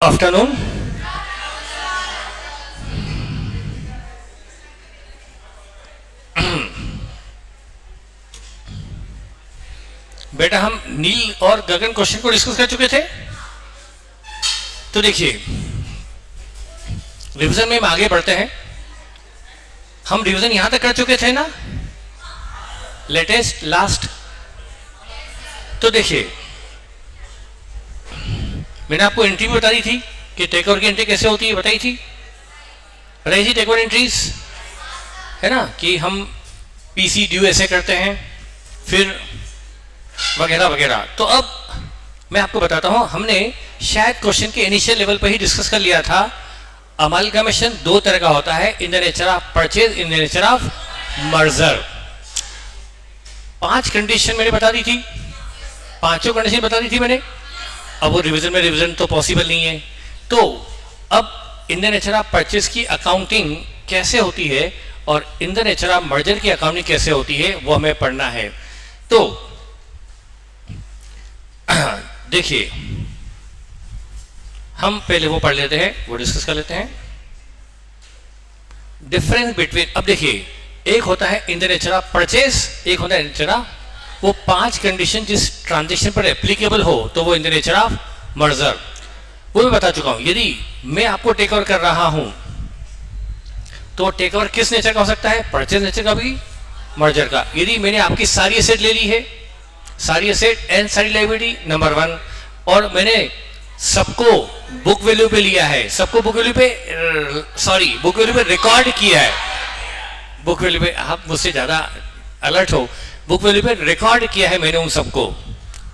Afternoon. बेटा हम नील और गगन क्वेश्चन को डिस्कस कर चुके थे। तो देखिए रिवीजन में हम आगे बढ़ते हैं। हम रिवीजन यहां तक कर चुके थे ना, लेटेस्ट लास्ट। तो देखिए मैंने आपको एंट्री भी बता दी थी कि टेक ओवर की एंट्री कैसे होती है, बताई थी टेक ओवर एंट्रीज है ना, कि हम पीसी ड्यू ऐसे करते हैं फिर वगैरह वगैरह। तो अब मैं आपको बताता हूं, हमने शायद क्वेश्चन के इनिशियल लेवल पर ही डिस्कस कर लिया था। अमालगमेशन दो तरह का होता है, इन the nature of purchase, in the nature of merger. 5 condition मैंने बता दी थी, 5 कंडीशन बता दी थी मैंने। अब वो रिवीजन तो पॉसिबल नहीं है। तो अब इन द नेचर ऑफ परचेज की अकाउंटिंग कैसे होती है और in the nature of merger की अकाउंटिंग कैसे होती है वो हमें पढ़ना है। तो देखिए हम पहले वो पढ़ लेते हैं, वो डिस्कस कर लेते हैं डिफरेंस बिटवीन। अब देखिए एक होता है इन द नेचर ऑफ परचेज, एक होता है नेचर ऑफ, वो 5 कंडीशन जिस ट्रांजेक्शन पर एप्लीकेबल हो तो वो इन द नेचर ऑफ मर्जर, वो मैं बता चुका हूं। यदि मैं आपको टेक ओवर कर रहा हूं तो टेक ओवर किस नेचर का हो सकता है, परचेज नेचर का भी, मर्जर का। यदि मैंने आपकी सारी एसेट ले ली है, सारी एसेट एंड सारी लायबिलिटी नंबर 1, और मैंने सबको बुक वैल्यू पे लिया है, सबको बुक वैल्यू पे रिकॉर्ड किया है। बुक वैल्यू पे आप मुझसे ज्यादा अलर्ट हो, बुक वैल्यू पे रिकॉर्ड किया है मैंने उन सबको।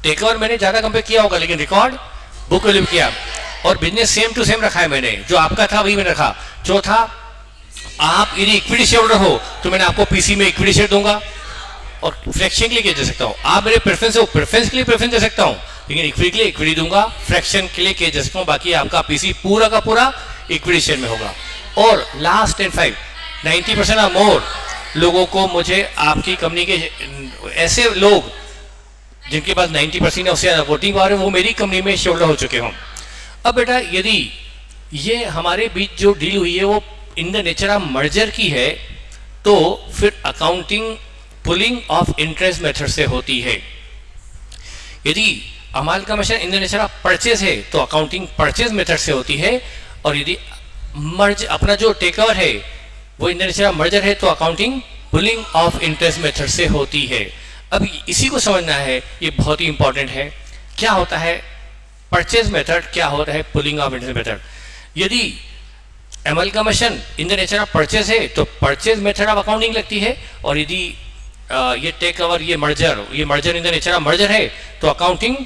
टेक ओवर मैंने ज्यादा कम पे किया होगा लेकिन रिकॉर्ड बुक वैल्यू किया, और बिजनेस सेम टू सेम रखा है मैंने, जो आपका था वही मैंने रखा। चौथा, आप यदि इक्विटी शेयर होल्डर हो तो मैंने आपको पीसी में इक्विटी शेयर दूंगा, और फ्रैक्शन के लिए दे सकता हूं। आप मेरे प्रेफरेंस हो, प्रेफरेंस के लिए प्रेफरेंस दे सकता हूं, लेकिन इक्विटी के लिए इक्विटी दूंगा, फ्रैक्शन के लिए दे सकता हूं। बाकी आपका पीसी पूरा का पूरा इक्विटी शेयर में होगा। और लास्ट एंड 5, 90% और मोर लोगों को, मुझे आपकी कंपनी के ऐसे लोग जिनके पास 90% उससे ज्यादा वोटिंग पावर है, वो मेरी कंपनी में शेयर होल्डर हो चुके हों। अब बेटा यदि ये हमारे बीच जो डील हुई है वो इन द नेचर ऑफ मर्जर की है, तो फिर accounting pulling of interest method से होती है। यदि amalgamation in the nature of purchase है तो अकाउंटिंग परचेज मेथड से होती है, और यदि मर्ज अपना जो टेक ओवर है वो इन द नेचर ऑफ मर्जर है तो accounting pulling of interest method से होती है। अब इसी को समझना है, ये बहुत ही इंपॉर्टेंट है। क्या होता है परचेज मेथड, क्या होता है पुलिंग ऑफ इंटरेस्ट मेथड। यदि amalgamation in the nature of purchase है तो परचेज मेथड ऑफ अकाउंटिंग लगती है, और यदि ये टेक ओवर, ये merger in the nature of merger है तो accounting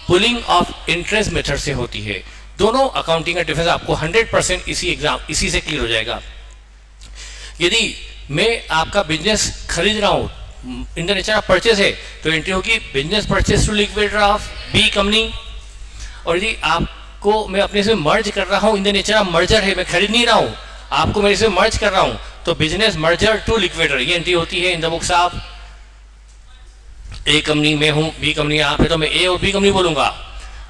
pulling of interest method से होती है। दोनों अकाउंटिंग का डिफरेंस आपको 100% इसी से क्लियर हो जाएगा। यदि मैं आपका बिजनेस खरीद रहा हूं in the nature of purchase है तो एंट्री होगी business purchase to liquidator of B company, और यदि आपको मैं अपने से मर्ज कर रहा हूं in the nature of merger है, मैं खरीद नहीं रहा हूं, आपको मेरे से मर्ज कर रहा हूं, तो बिजनेस मर्जर टू लिक्विडेटर ये एंट्री होती है इन the books of A company में हूं, बी कंपनी आप है तो मैं ए और बी कंपनी बोलूंगा।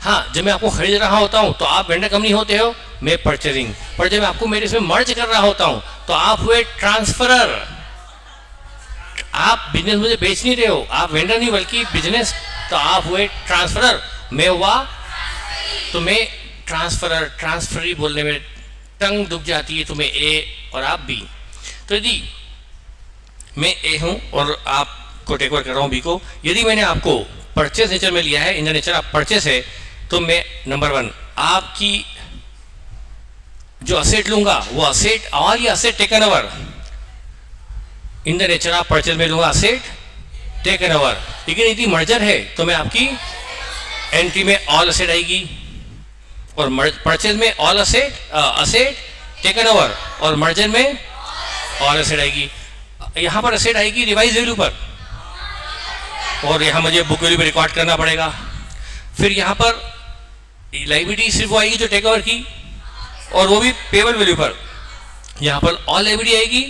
हाँ, जब मैं आपको खरीद रहा होता हूं तो आप वेंडर कंपनी होते हो, मैं परचेजिंग, पर जब मैं आपको मेरे से मर्ज कर रहा होता हूं तो आप हुए ट्रांसफरर। आप बिजनेस मुझे बेच नहीं रहे हो, आप वेंडर नहीं बल्कि बिजनेस, तो आप हुए ट्रांसफरर, मैं हुआ, तो मैं ट्रांसफरर, ट्रांसफरी बोलने में टंग दुख जाती है, तो मैं ए और आप बी। तो यदि मैं ए हूं और आपको टेक ओवर कर रहा हूं बी को, यदि मैंने आपको परचेज नेचर में लिया है, इन द नेचर ऑफ परचेज है, तो मैं नंबर 1 आपकी जो असेट लूंगा वो असेट, और ये asset taken over in the nature of purchase में लूंगा, असेट टेकन ओवर। लेकिन यदि मर्जर है तो मैं आपकी एंट्री में ऑल असेट आएगी, और परचेज में ऑल असेट टेकन ओवर, और मर्जर में ऑल असेट आएगी। यहां पर असेट आएगी रिवाइज वैल्यू पर, और यहां मुझे बुक वैल्यू पे रिकॉर्ड करना पड़ेगा। फिर यहां पर लायबिलिटी सिर्फ वो आएगी जो टेक ओवर की, और वो भी पेबल वैल्यू पर। यहां पर ऑल लायबिलिटी आएगी,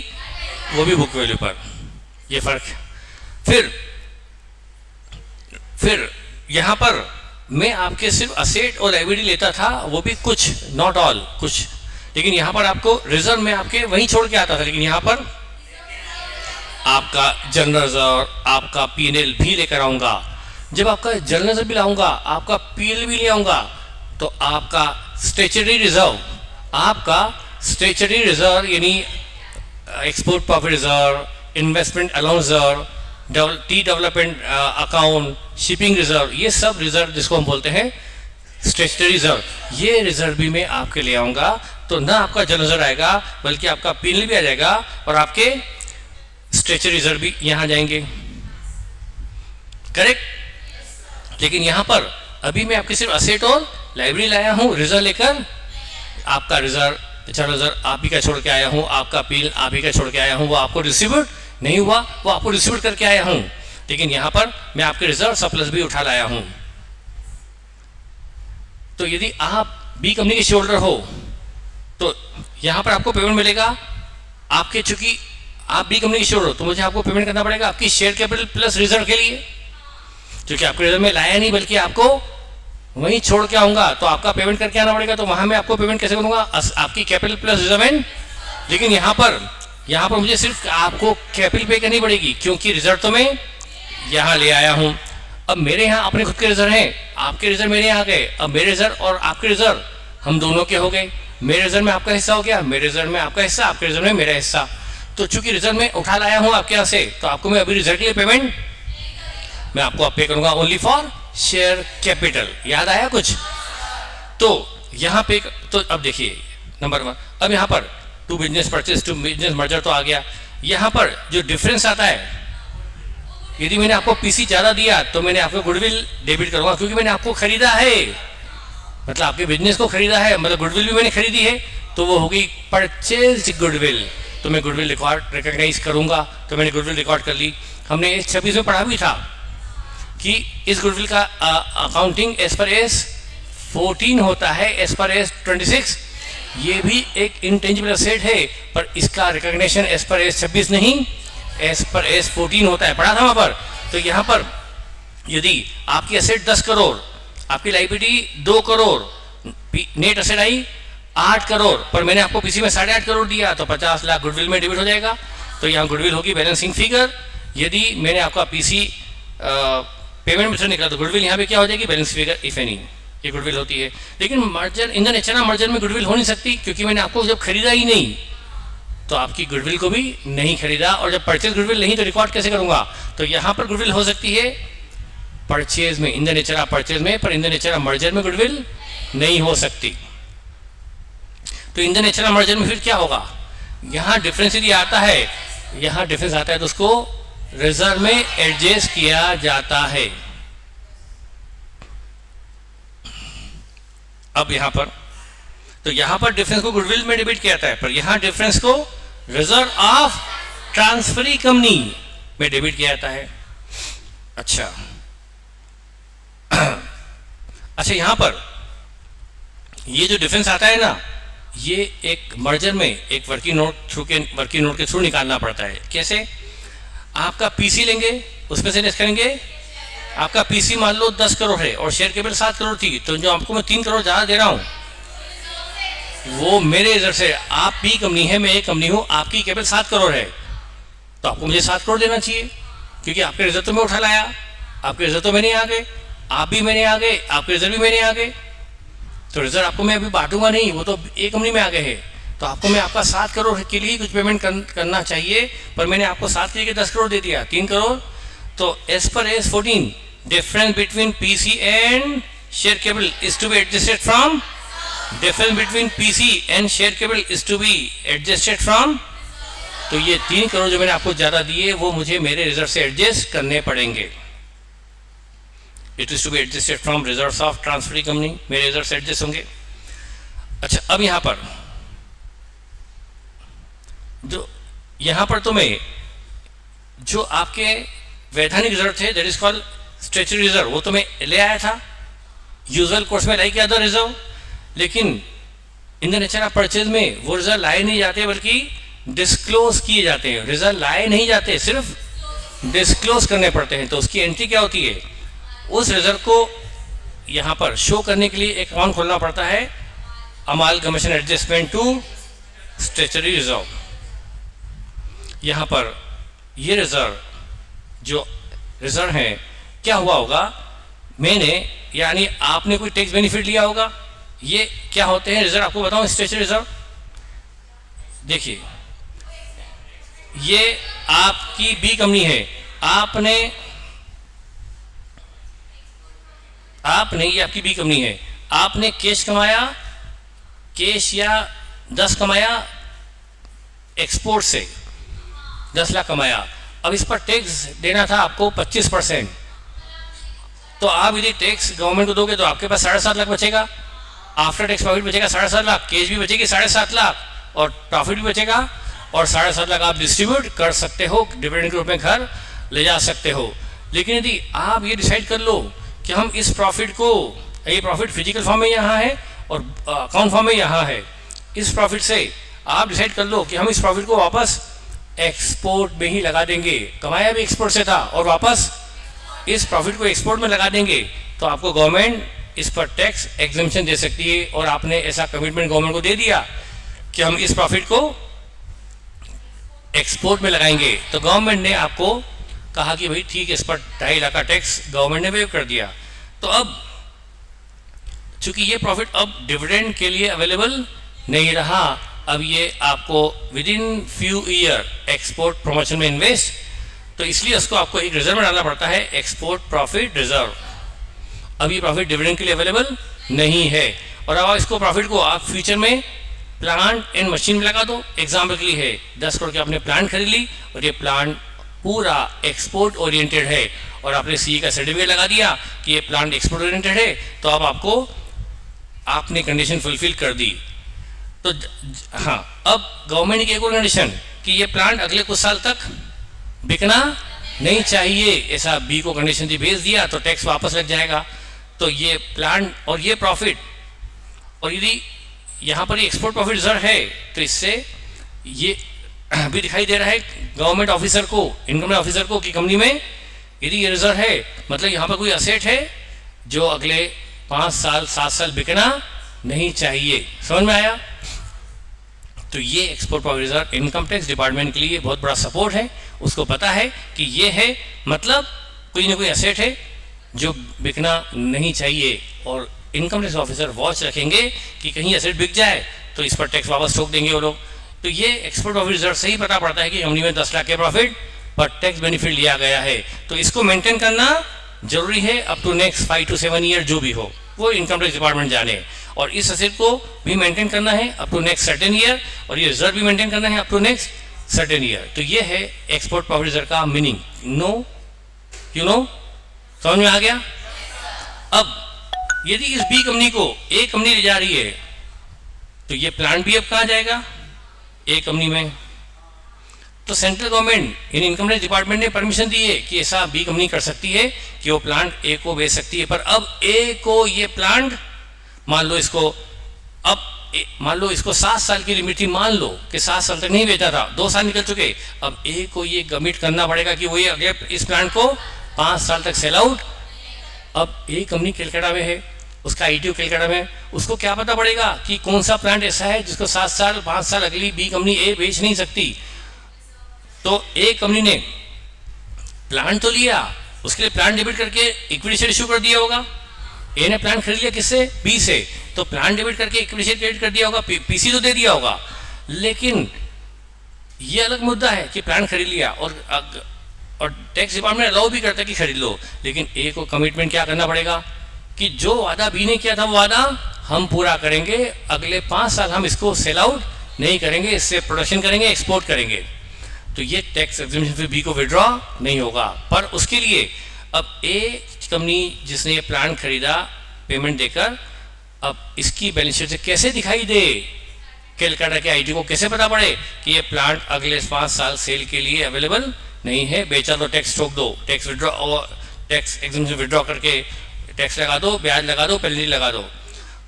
वो भी बुक वैल्यू पर, ये फर्क। फिर यहां पर मैं आपके सिर्फ असेट और लायबिलिटी लेता था, वो भी कुछ, नॉट ऑल, कुछ। लेकिन यहाँ पर आपको रिजर्व में आपके वहीं छोड़ के आता था, लेकिन यहाँ पर आपका जनरल रिजर्व, आपका पीएनएल भी लेकर आऊंगा। जब आपका जनरल रिजर्व भी लाऊंगा, आपका पीएनएल भी ले आऊंगा, तो आपका स्टैट्यूटरी रिजर्व, आपका स्टैट्यूटरी रिजर्व यानी export profit reserve, investment allowance reserve, T development account, shipping reserve, ये सब रिजर्व जिसको हम बोलते हैं स्टैट्यूटरी रिजर्व, ये रिजर्व भी मैं आपके ले आऊंगा। तो ना आपका जनरल रिजर्व आएगा, बल्कि आपका पीएनएल भी आ जाएगा और आपके स्टैट्यूटरी रिजर्व भी यहां जाएंगे। करेक्ट। लेकिन यहां पर अभी मैं आपके सिर्फ असेट और लाइब्रेरी लाया हूं, रिजर्व लेकर। आपका रिजर्व, जनरल रिजर्व आप ही का छोड़ के आया हूं, आपका पीएनएल आप ही का छोड़ के आया हूं, वो आपको डिस्ट्रीब्यूट नहीं हुआ, वो आपको डिस्ट्रीब्यूट करके आया हूं। लेकिन यहां पर मैं आपके रिजर्व सरप्लस भी उठा लाया हूं। तो यदि आप बी कंपनी के शेयर होल्डर हो, तो यहां पर आपको पेमेंट मिलेगा। आपके चूंकि आप बी कंपनी के शेयर होल्डर हो, तो मुझे आपको पेमेंट करना पड़ेगा आपकी शेयर कैपिटल प्लस रिजर्व के लिए, क्योंकि आपके रिजर्व में लाया नहीं, बल्कि आपको वहीं छोड़ के आऊंगा, तो आपका पेमेंट करके आना पड़ेगा। तो वहां मैं आपको पेमेंट कैसे करूंगा? आपकी कैपिटल प्लस रिजर्व एंड। लेकिन यहां पर मुझे सिर्फ आपको कैपिटल पे करनी पड़ेगी, क्योंकि रिजर्व तो मैं यहां ले आया हूं। अब मेरे यहाँ अपने खुद के रिजर्व हैं, आपके रिजर्व मेरे यहाँ गए। अब मेरे रिजर्व और आपके रिजर्व हम दोनों के हो गए। मेरे रिजर्व में आपका हिस्सा हो गया, मेरे रिजर्व में आपका हिस्सा, आपके रिजर्व में मेरा हिस्सा। तो चूंकि रिजर्व में उठा लाया हूं आपके यहाँ से, तो आपको मैं अभी रिजर्व के लिए पेमेंट मैं आपको पे करूंगा ओनली फॉर शेयर कैपिटल। याद आया कुछ? तो यहाँ पे, तो अब देखिए नंबर 1, अब यहाँ पर to business purchase to business merger तो आ गया। यहाँ पर जो डिफरेंस आता है, यदि मैंने आपको पीसी ज्यादा दिया तो मैंने आपको गुडविल डेबिट करूंगा, क्योंकि मैंने आपको खरीदा है, मतलब आपके बिजनेस को खरीदा है, मतलब गुडविल भी मैंने खरीदी है, तो वो हो गई परचेज गुडविल। तो मैं गुडविल रिकॉर्ड रिकॉग्नाइज करूंगा, तो मैंने गुडविल रिकॉर्ड कर ली। हमने इस 26 में पढ़ा भी था कि इस गुडविल का अकाउंटिंग एज पर एज 14 होता है, एज पर एज 26 ये भी एक इंटेंजिबल एसेट है, पर इसका रिकॉग्निशन एज पर एज 26 नहीं, एज पर एज 14 होता है। पढ़ा था वहां पर। तो यहाँ पर यदि आपकी एसेट 10 करोड़, आपकी लायबिलिटी 2 करोड़, नेट एसेट आई 8 करोड़, पर मैंने आपको पीसी में 8.5 करोड़ दिया, तो 50 लाख गुडविल में डेबिट हो जाएगा। तो यहाँ गुडविल होगी बैलेंसिंग फिगर। यदि मैंने आपका पीसी पेमेंट मेथड निकला, तो गुडविल यहाँ पे क्या हो जाएगी? बैलेंस फिगर इफ एनी, ये गुडविल होती है। लेकिन merger in the nature of merger में गुडविल हो नहीं सकती, क्योंकि मैंने आपको जब खरीदा ही नहीं, तो आपकी गुडविल को भी नहीं खरीदा। और जब परचेज गुडविल नहीं, तो रिकॉर्ड कैसे करूंगा? तो यहाँ पर गुडविल हो सकती है परचेज में, इन द नेचर ऑफ परचेज में, पर इन द नेचर ऑफ मर्जर में गुडविल नहीं हो सकती। तो in the nature of merger में फिर क्या होगा? यहाँ डिफरेंस यदि आता है, यहाँ डिफरेंस आता है, तो उसको रिजर्व में एडजस्ट किया जाता है। अब यहां पर, तो यहां पर डिफरेंस को गुडविल में डेबिट किया जाता है, पर यहां डिफरेंस को रिजर्व ऑफ ट्रांसफरी कंपनी में डेबिट किया जाता है। अच्छा अच्छा, यहां पर ये जो डिफरेंस आता है ना, ये एक मर्जर में एक वर्किंग नोट के थ्रू निकालना पड़ता है। कैसे? आपका पीसी लेंगे, उसमें से लेस करेंगे। आपका पीसी मान लो 10 करोड़ है और शेयर कैपिटल 7 करोड़ थी, तो जो आपको मैं 3 करोड़ ज्यादा दे रहा हूं वो मेरे रिजर्व से। आप बी कंपनी है, मैं ए कंपनी हूं, आपकी कैपिटल 7 करोड़ है, तो आपको मुझे 7 करोड़ देना चाहिए, क्योंकि आपके रिजर्व तो मैं उठा लाया, आपके रिजर्व तो मैंने आ गए, आप भी मैंने आ गए, आपके रिजर्व भी मैंने आ गए। तो रिजर्व आपको मैं अभी बांटूंगा नहीं, वो तो ए कंपनी में आ गए हैं, तो आपको मैं आपका 7 करोड़ के लिए कुछ पेमेंट करना चाहिए, पर मैंने आपको 7 के लिए 10 करोड़ दे दिया, 3 करोड़। तो एज पर AS 14 difference between PC and share capital is to be adjusted from, difference between PC and share capital is to be adjusted from. तो ये 3 करोड़ जो मैंने आपको ज्यादा दिए, वो मुझे मेरे रिजर्व से एडजस्ट करने पड़ेंगे। It is to be adjusted from reserve of transferee company, मेरे रिजर्व से एडजस्ट होंगे। अच्छा, अब यहां पर तो मैं जो आपके वैधानिक रिजर्व थे, that is called statutory reserve, वो तो मैं ले आया था, यूजुअल कोर्स में लाई के अदर रिजर्व। लेकिन इन द नेचर ऑफ परचेज में वो रिजर्व लाए नहीं जाते, बल्कि डिस्क्लोज किए जाते हैं। रिजर्व लाए नहीं जाते, सिर्फ डिस्क्लोज करने पड़ते हैं। तो उसकी एंट्री क्या होती है? उस रिजर्व को यहाँ पर शो करने के लिए एक अकाउंट खोलना पड़ता है, amalgamation adjustment to statutory reserve. यहाँ पर ये रिजर्व जो रिजर्व है, क्या हुआ होगा, मैंने यानी आपने कोई टैक्स बेनिफिट लिया होगा। ये क्या होते हैं रिजर्व, आपको बताऊं स्टैट्यूटरी रिजर्व। देखिए ये आपकी बी कंपनी है, आपने ये आपकी बी कंपनी है, आपने कैश कमाया, कैश या 10 कमाया, एक्सपोर्ट से 10 लाख कमाया। अब इस पर टैक्स देना था आपको 25%, तो आप यदि टैक्स गवर्नमेंट को दोगे तो आपके पास 7.5 लाख बचेगा, आफ्टर टैक्स प्रॉफिट बचेगा 7.5 लाख, कैश भी बचेगी 7.5 लाख और प्रॉफिट भी बचेगा, और 7.5 लाख आप डिस्ट्रीब्यूट कर सकते हो, डिविडेंड के रूप में घर ले जा सकते हो। लेकिन यदि आप ये डिसाइड कर लो कि हम इस प्रॉफिट को, ये प्रॉफिट फिजिकल फॉर्म में यहाँ है और अकाउंट फॉर्म में यहाँ है, इस प्रॉफिट से आप डिसाइड कर लो कि हम इस प्रॉफिट को वापस एक्सपोर्ट में ही लगा देंगे, कमाया भी एक्सपोर्ट से था और वापस इस प्रॉफिट को एक्सपोर्ट में लगा देंगे, तो आपको गवर्नमेंट इस पर टैक्स एग्जेम्पशन दे सकती है। और आपने ऐसा कमिटमेंट गवर्नमेंट को दे दिया कि हम इस प्रॉफिट को एक्सपोर्ट में लगाएंगे, तो गवर्नमेंट ने आपको कहा कि भाई ठीक है, इस पर 2.5 लाख का टैक्स गवर्नमेंट ने वेव कर दिया। तो अब चूंकि ये प्रॉफिट अब डिविडेंड के लिए अवेलेबल नहीं रहा, अब ये आपको with in few year export promotion में इन्वेस्ट, तो इसलिए उसको आपको एक रिजर्व में डालना पड़ता है, एक्सपोर्ट प्रॉफिट रिजर्व। अब ये प्रॉफिट डिविडेंड के लिए अवेलेबल नहीं है, और अब इसको प्रॉफिट को आप फ्यूचर में प्लांट एंड मशीन में लगा दो। एग्जाम्पल के लिए है 10 करोड़ की आपने प्लांट खरीद ली और ये प्लांट पूरा एक्सपोर्ट ओरिएंटेड है और आपने सीए का सर्टिफिकेट लगा दिया कि ये प्लांट एक्सपोर्ट ओरिएंटेड है, तो अब आपको आपने कंडीशन फुलफिल कर दी। तो हाँ, अब गवर्नमेंट की एक और कंडीशन कि ये प्लांट अगले कुछ साल तक बिकना नहीं चाहिए, ऐसा बी को कंडीशन दी, भेज दिया तो टैक्स वापस लग जाएगा। तो ये प्लांट और ये प्रॉफिट, और यदि यहाँ पर ये एक्सपोर्ट प्रॉफिट रिजर्व है तो इससे ये भी दिखाई दे रहा है गवर्नमेंट ऑफिसर को, इनकम ऑफिसर को कि कंपनी में यदि ये रिजर्व है, मतलब यहाँ पर कोई असेट है जो अगले 5 साल 7 साल बिकना नहीं चाहिए। समझ में आया? तो ये export profit reserve income tax department के लिए बहुत बड़ा सपोर्ट है, उसको पता है कि ये है, मतलब कोई ना कोई असेट है जो बिकना नहीं चाहिए, और इनकम टैक्स ऑफिसर वॉच रखेंगे कि कहीं एसेट बिक जाए तो इस पर टैक्स वापस ठोक देंगे वो लोग। तो ये एक्सपोर्ट प्रॉफिट रिजर्व से ही पता पड़ता है कि कंपनी में 10 लाख के प्रॉफिट पर टैक्स बेनिफिट लिया गया है, तो इसको मेंटेन करना जरूरी है up to next 5 to 7 year, जो भी हो वो इनकम टैक्स डिपार्टमेंट जाने। और इस एसेट को भी मेंटेन करना है up to next certain year, और ये रिजर्व भी मेंटेन करना है up to next certain year. तो ये है एक्सपोर्ट प्रॉफिट रिजर्व का मीनिंग। नो, यू नो, समझ में आ गया? अब यदि इस बी कंपनी को ए कंपनी ले जा रही है तो ये प्लांट भी अब कहाँ जाएगा? ए कंपनी में। तो central government in income tax department ने परमिशन दी है कि ऐसा बी कंपनी कर सकती है कि वो प्लांट ए को बेच सकती है। पर अब ए को ये प्लांट, मान लो इसको, अब मान लो इसको 7 साल की लिमिट थी, मान लो कि 7 साल तक नहीं बेचा था, 2 साल निकल चुके, अब ए को ये कमिट करना पड़ेगा कि वो ये अगले इस प्लांट को 5 साल तक सेल आउट। अब ए कंपनी कलकत्ता में है, उसका आईटीओ कलकत्ता में, उसको क्या पता पड़ेगा कि कौन सा प्लांट ऐसा है जिसको 7 साल 5 साल अगली बी कंपनी ए बेच नहीं सकती। तो ए कंपनी ने प्लांट तो लिया, उसके लिए प्लांट डेबिट करके इक्विटी शेयर इशू कर दिया होगा। ए ने प्लांट खरीद लिया किससे? बी से, तो प्लांट डेबिट करके इक्विटी शेयर क्रेडिट कर दिया होगा, पीसी तो दे दिया होगा। लेकिन ये अलग मुद्दा है कि प्लांट खरीद लिया और टैक्स डिपार्टमेंट अलाउ भी करता है कि खरीद लो, लेकिन ए को कमिटमेंट क्या करना पड़ेगा कि जो वादा बी ने किया था वो वादा हम पूरा करेंगे, अगले 5 साल हम इसको सेल आउट नहीं करेंगे, इससे प्रोडक्शन करेंगे, एक्सपोर्ट करेंगे। तो ये टैक्स एग्जेम्पशन फिर बी को विड्रॉ नहीं होगा। पर उसके लिए अब ए कंपनी जिसने ये प्लांट खरीदा पेमेंट देकर, अब इसकी बैलेंस शीट से कैसे दिखाई दे, कलकत्ता के आईटी को कैसे पता पड़े कि ये प्लांट अगले 5 साल सेल के लिए अवेलेबल नहीं है, बेचा तो टैक्स ठोक दो, टैक्स विड्रॉ और टैक्स एग्जेम्पशन विड्रॉ करके टैक्स लगा दो, ब्याज लगा दो, पेनल्टी लगा दो।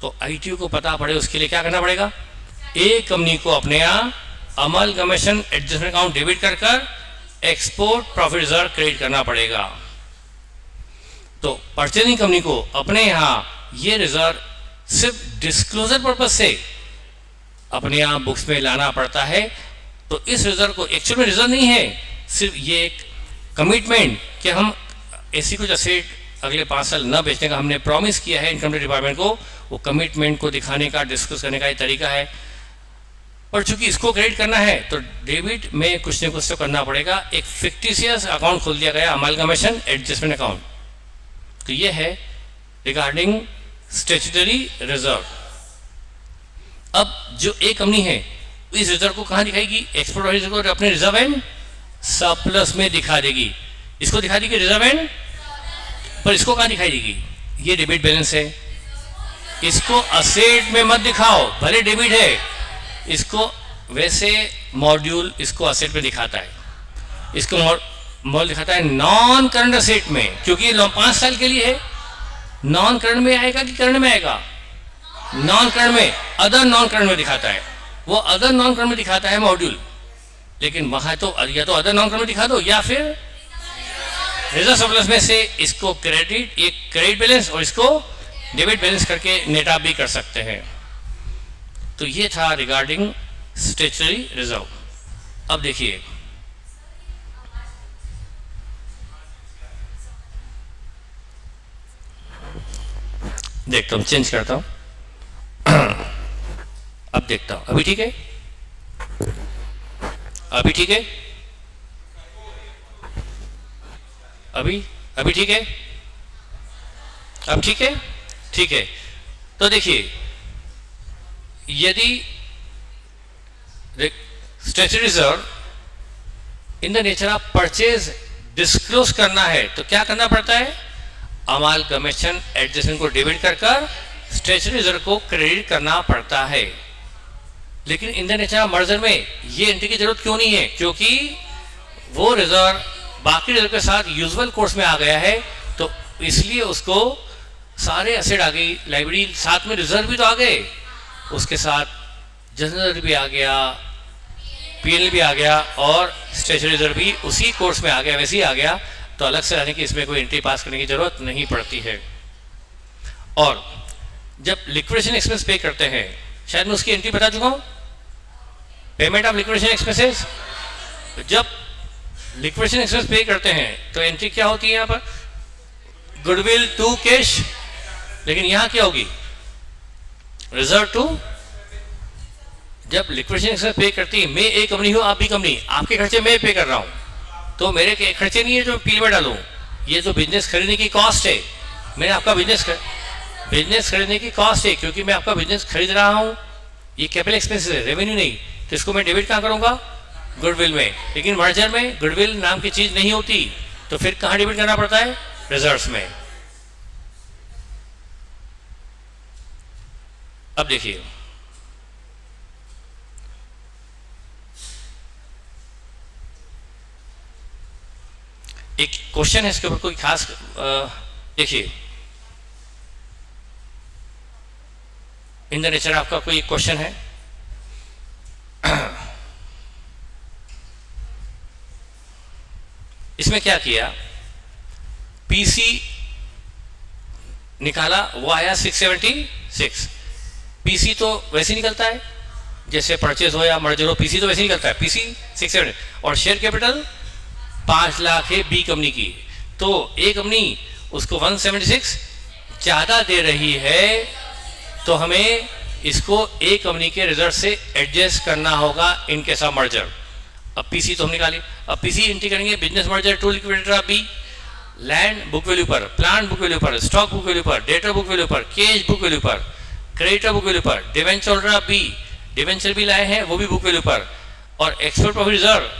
तो आईटीओ को पता पड़े उसके लिए क्या करना पड़ेगा? ए कंपनी को अपने यहाँ अमलगमेशन एडजस्टमेंट अकाउंट डेबिट कर एक्सपोर्ट प्रॉफिट रिजर्व क्रेडिट करना पड़ेगा। तो परचेजिंग कंपनी को अपने यहाँ ये रिजर्व सिर्फ डिस्क्लोजर पर्पज से अपने आप बुक्स में लाना पड़ता है। तो इस रिजर्व को एक्चुअल में रिजर्व नहीं है, सिर्फ ये एक कमिटमेंट कि हम ऐसी कुछ असेट अगले 5 साल न बेचने का हमने प्रॉमिस किया है इनकम टैक्स डिपार्टमेंट को, वो कमिटमेंट को दिखाने का, डिस्कस करने का एक तरीका है। पर चूंकि इसको क्रेडिट करना है तो डेबिट में कुछ न कुछ तो करना पड़ेगा। एक फिक्टिशियस अकाउंट खोल दिया गया, अमालगमेशन एडजस्टमेंट अकाउंट। तो ये है रिगार्डिंग स्टैट्यूटरी रिजर्व। अब जो एक कंपनी है इस रिजर्व को कहाँ दिखाएगी? एक्सपोर्ट रिजर्व को अपने रिजर्व एंड सरप्लस में दिखा देगी। इसको दिखा देगी रिजर्व एंड, पर इसको कहाँ दिखाई देगी? ये डेबिट बैलेंस है, इसको असेट में मत दिखाओ, भले डेबिट है। इसको वैसे मॉड्यूल इसको असेट में दिखाता है, इसको मॉड्यूल दिखाता है नॉन करंट असेट में, क्योंकि 5 साल के लिए है। नॉन करंट में आएगा कि करंट में आएगा? नॉन करंट में, अदर नॉन करंट में दिखाता है। वो अदर नॉन करंट में दिखाता है मॉड्यूल, लेकिन वहां तो या तो अदर नॉन करंट में दिखा दो या फिर रिजर्व सरप्लस में से इसको क्रेडिट, एक क्रेडिट बैलेंस और इसको डेबिट बैलेंस करके नेट आप भी कर सकते हैं। तो ये था रिगार्डिंग स्टैट्यूटरी रिजर्व। अब देखिए देखता हूं, चेंज करता हूं। अब देखता हूं, अभी ठीक है? अभी ठीक है? अभी ठीक है? अब ठीक है? ठीक है। तो देखिए, यदि statutory reserve in the nature of purchase disclose करना है तो क्या करना पड़ता है? अमालगमेशन एडजस्टमेंट को डेबिट कर स्टैट्यूटरी रिजर्व को क्रेडिट करना पड़ता है। लेकिन इन द नेचर ऑफ मर्जर में ये एंट्री की जरूरत क्यों नहीं है? क्योंकि वो रिजर्व बाकी रिजर्व के साथ यूजुअल कोर्स में आ गया है, तो इसलिए उसको सारे एसेट आ गई, लाइब्रेरी साथ में रिजर्व भी तो आ गए, उसके साथ जनरल भी आ गया, पीएल भी आ गया और स्टैट्यूटरी रिजर्व भी उसी कोर्स में आ गया, वैसे ही आ गया। तो अलग से रहने की इसमें कोई एंट्री पास करने की जरूरत नहीं पड़ती है। और जब लिक्विडेशन एक्सपेंस पे करते हैं, शायद मैं उसकी एंट्री बता चुका हूं, पेमेंट ऑफ लिक्विडेशन एक्सपेंसेस। जब लिक्विडेशन एक्सपेंस पे करते हैं तो एंट्री क्या होती है? यहाँ पर गुडविल टू कैश, लेकिन यहां क्या होगी? Reserve two. जब लिक्विडेशन एक्सपेंस पे करती है, मैं एक कंपनी हूं, आप भी कंपनी, आपके खर्चे मैं पे कर रहा हूं, तो मेरे खर्चे नहीं है जो पील में डालूं, ये तो बिजनेस खरीदने की कॉस्ट है। मैंने आपका बिजनेस खरीदने की कॉस्ट है, क्योंकि मैं आपका बिजनेस खरीद रहा हूं, ये कैपिटल एक्सपेंस है, रेवेन्यू नहीं। तो इसको मैं डेबिट कहाँ करूंगा? गुडविल में। लेकिन मर्जर में गुडविल नाम की चीज नहीं होती, तो फिर कहाँ डेबिट करना पड़ता है? रिजर्व्स में। अब देखिए, एक क्वेश्चन है इसके ऊपर, कोई खास देखिए, इन द नेचर आपका कोई क्वेश्चन है? इसमें क्या किया? पीसी निकाला, वो आया 676। पीसी तो वैसे निकलता है जैसे परचेज हो या मर्जर हो, पीसी तो वैसे निकलता है, पीसी 670। और शेयर कैपिटल 5 लाख है बी कंपनी की, तो ए कंपनी उसको 176 ज्यादा दे रही है, तो हमें इसको ए कंपनी के रिजर्व से एडजस्ट करना होगा इन केस ऑफ मर्जर। अब पीसी तो हम निकाले, अब पीसी एंट्री करेंगे, business merger to liquidator of B, land book value पर, प्लांट बुक वैल्यू पर, स्टॉक बुक वैल्यू पर, डेटर बुक वैल्यू पर, कैश बुक वैल्यू पर, क्रेडिटर बुक वैल्यू पर, debenture holder of B, debenture भी लाए हैं वो भी बुक वैल्यू पर, और एक्सपोर्ट प्रॉफिट रिजर्व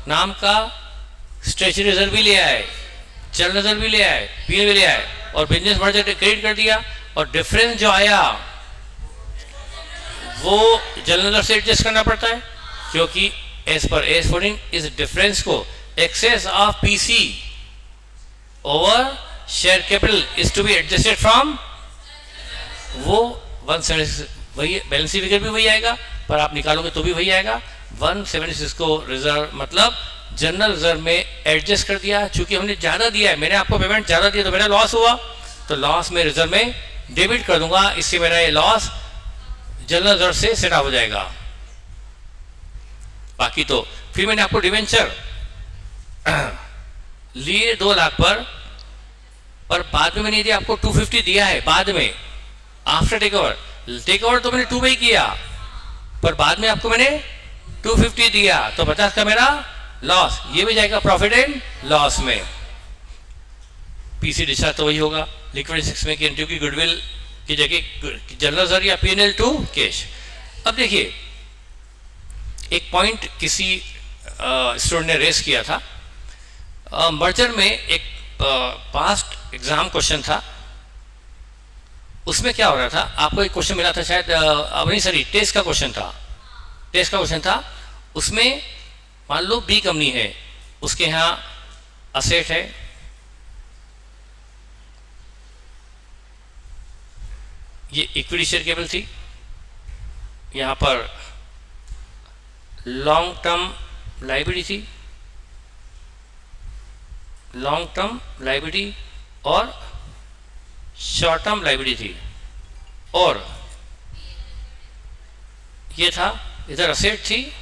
नाम का स्टैट्यूटरी रिजर्व भी ले आए, चल रिजर्व भी ले आए, पीएल भी ले आए, और बिजनेस मर्जर क्रेडिट कर दिया। और डिफरेंस जो आया वो जनरल से एडजस्ट करना पड़ता है, क्योंकि एज पर एज 14 इस डिफरेंस को excess of PC over share capital is to be adjusted from, वो 176, वही बैलेंस फिगर भी वही आएगा, पर आप निकालोगे तो भी वही आएगा। 176 को रिजर्व मतलब जनरल रिजर्व में एडजस्ट कर दिया, चूंकि हमने ज्यादा दिया है, मैंने आपको पेमेंट ज्यादा दिया तो मेरा लॉस हुआ, तो लॉस में रिजर्व में डेबिट कर दूंगा, इससे मेरा ये लॉस जनरल रिजर्व से सेट हो जाएगा। बाकी तो फिर मैंने आपको डिवेंचर लिए 2 लाख पर बाद में मैंने यदि आपको 250 दिया है, बाद में आफ्टर टेक ओवर तो मैंने 2 में ही किया, पर बाद में आपको मैंने 250 दिया, तो 50 का मेरा लॉस, ये भी जाएगा प्रॉफिट एंड लॉस में। पीसी डिस्चार्ज तो वही होगा लिक्विड एसेट्स में कि एंट्री की गुडविल की जगह जनरल रिजर्व या पीएनएल टू कैश। अब देखिए एक पॉइंट किसी स्टूडेंट ने रेस किया था, मर्जर में एक पास्ट एग्जाम क्वेश्चन था, उसमें क्या हो रहा था, आपको एक क्वेश्चन मिला था शायद, नहीं सॉरी टेस्ट का क्वेश्चन था, उसमें मान लो बी कंपनी है, उसके यहाँ असेट है, ये इक्विटी शेयर केबल थी, यहाँ पर लॉन्ग टर्म लाइबिलिटी और शॉर्ट टर्म लाइबिलिटी थी, और ये था इधर असेट थी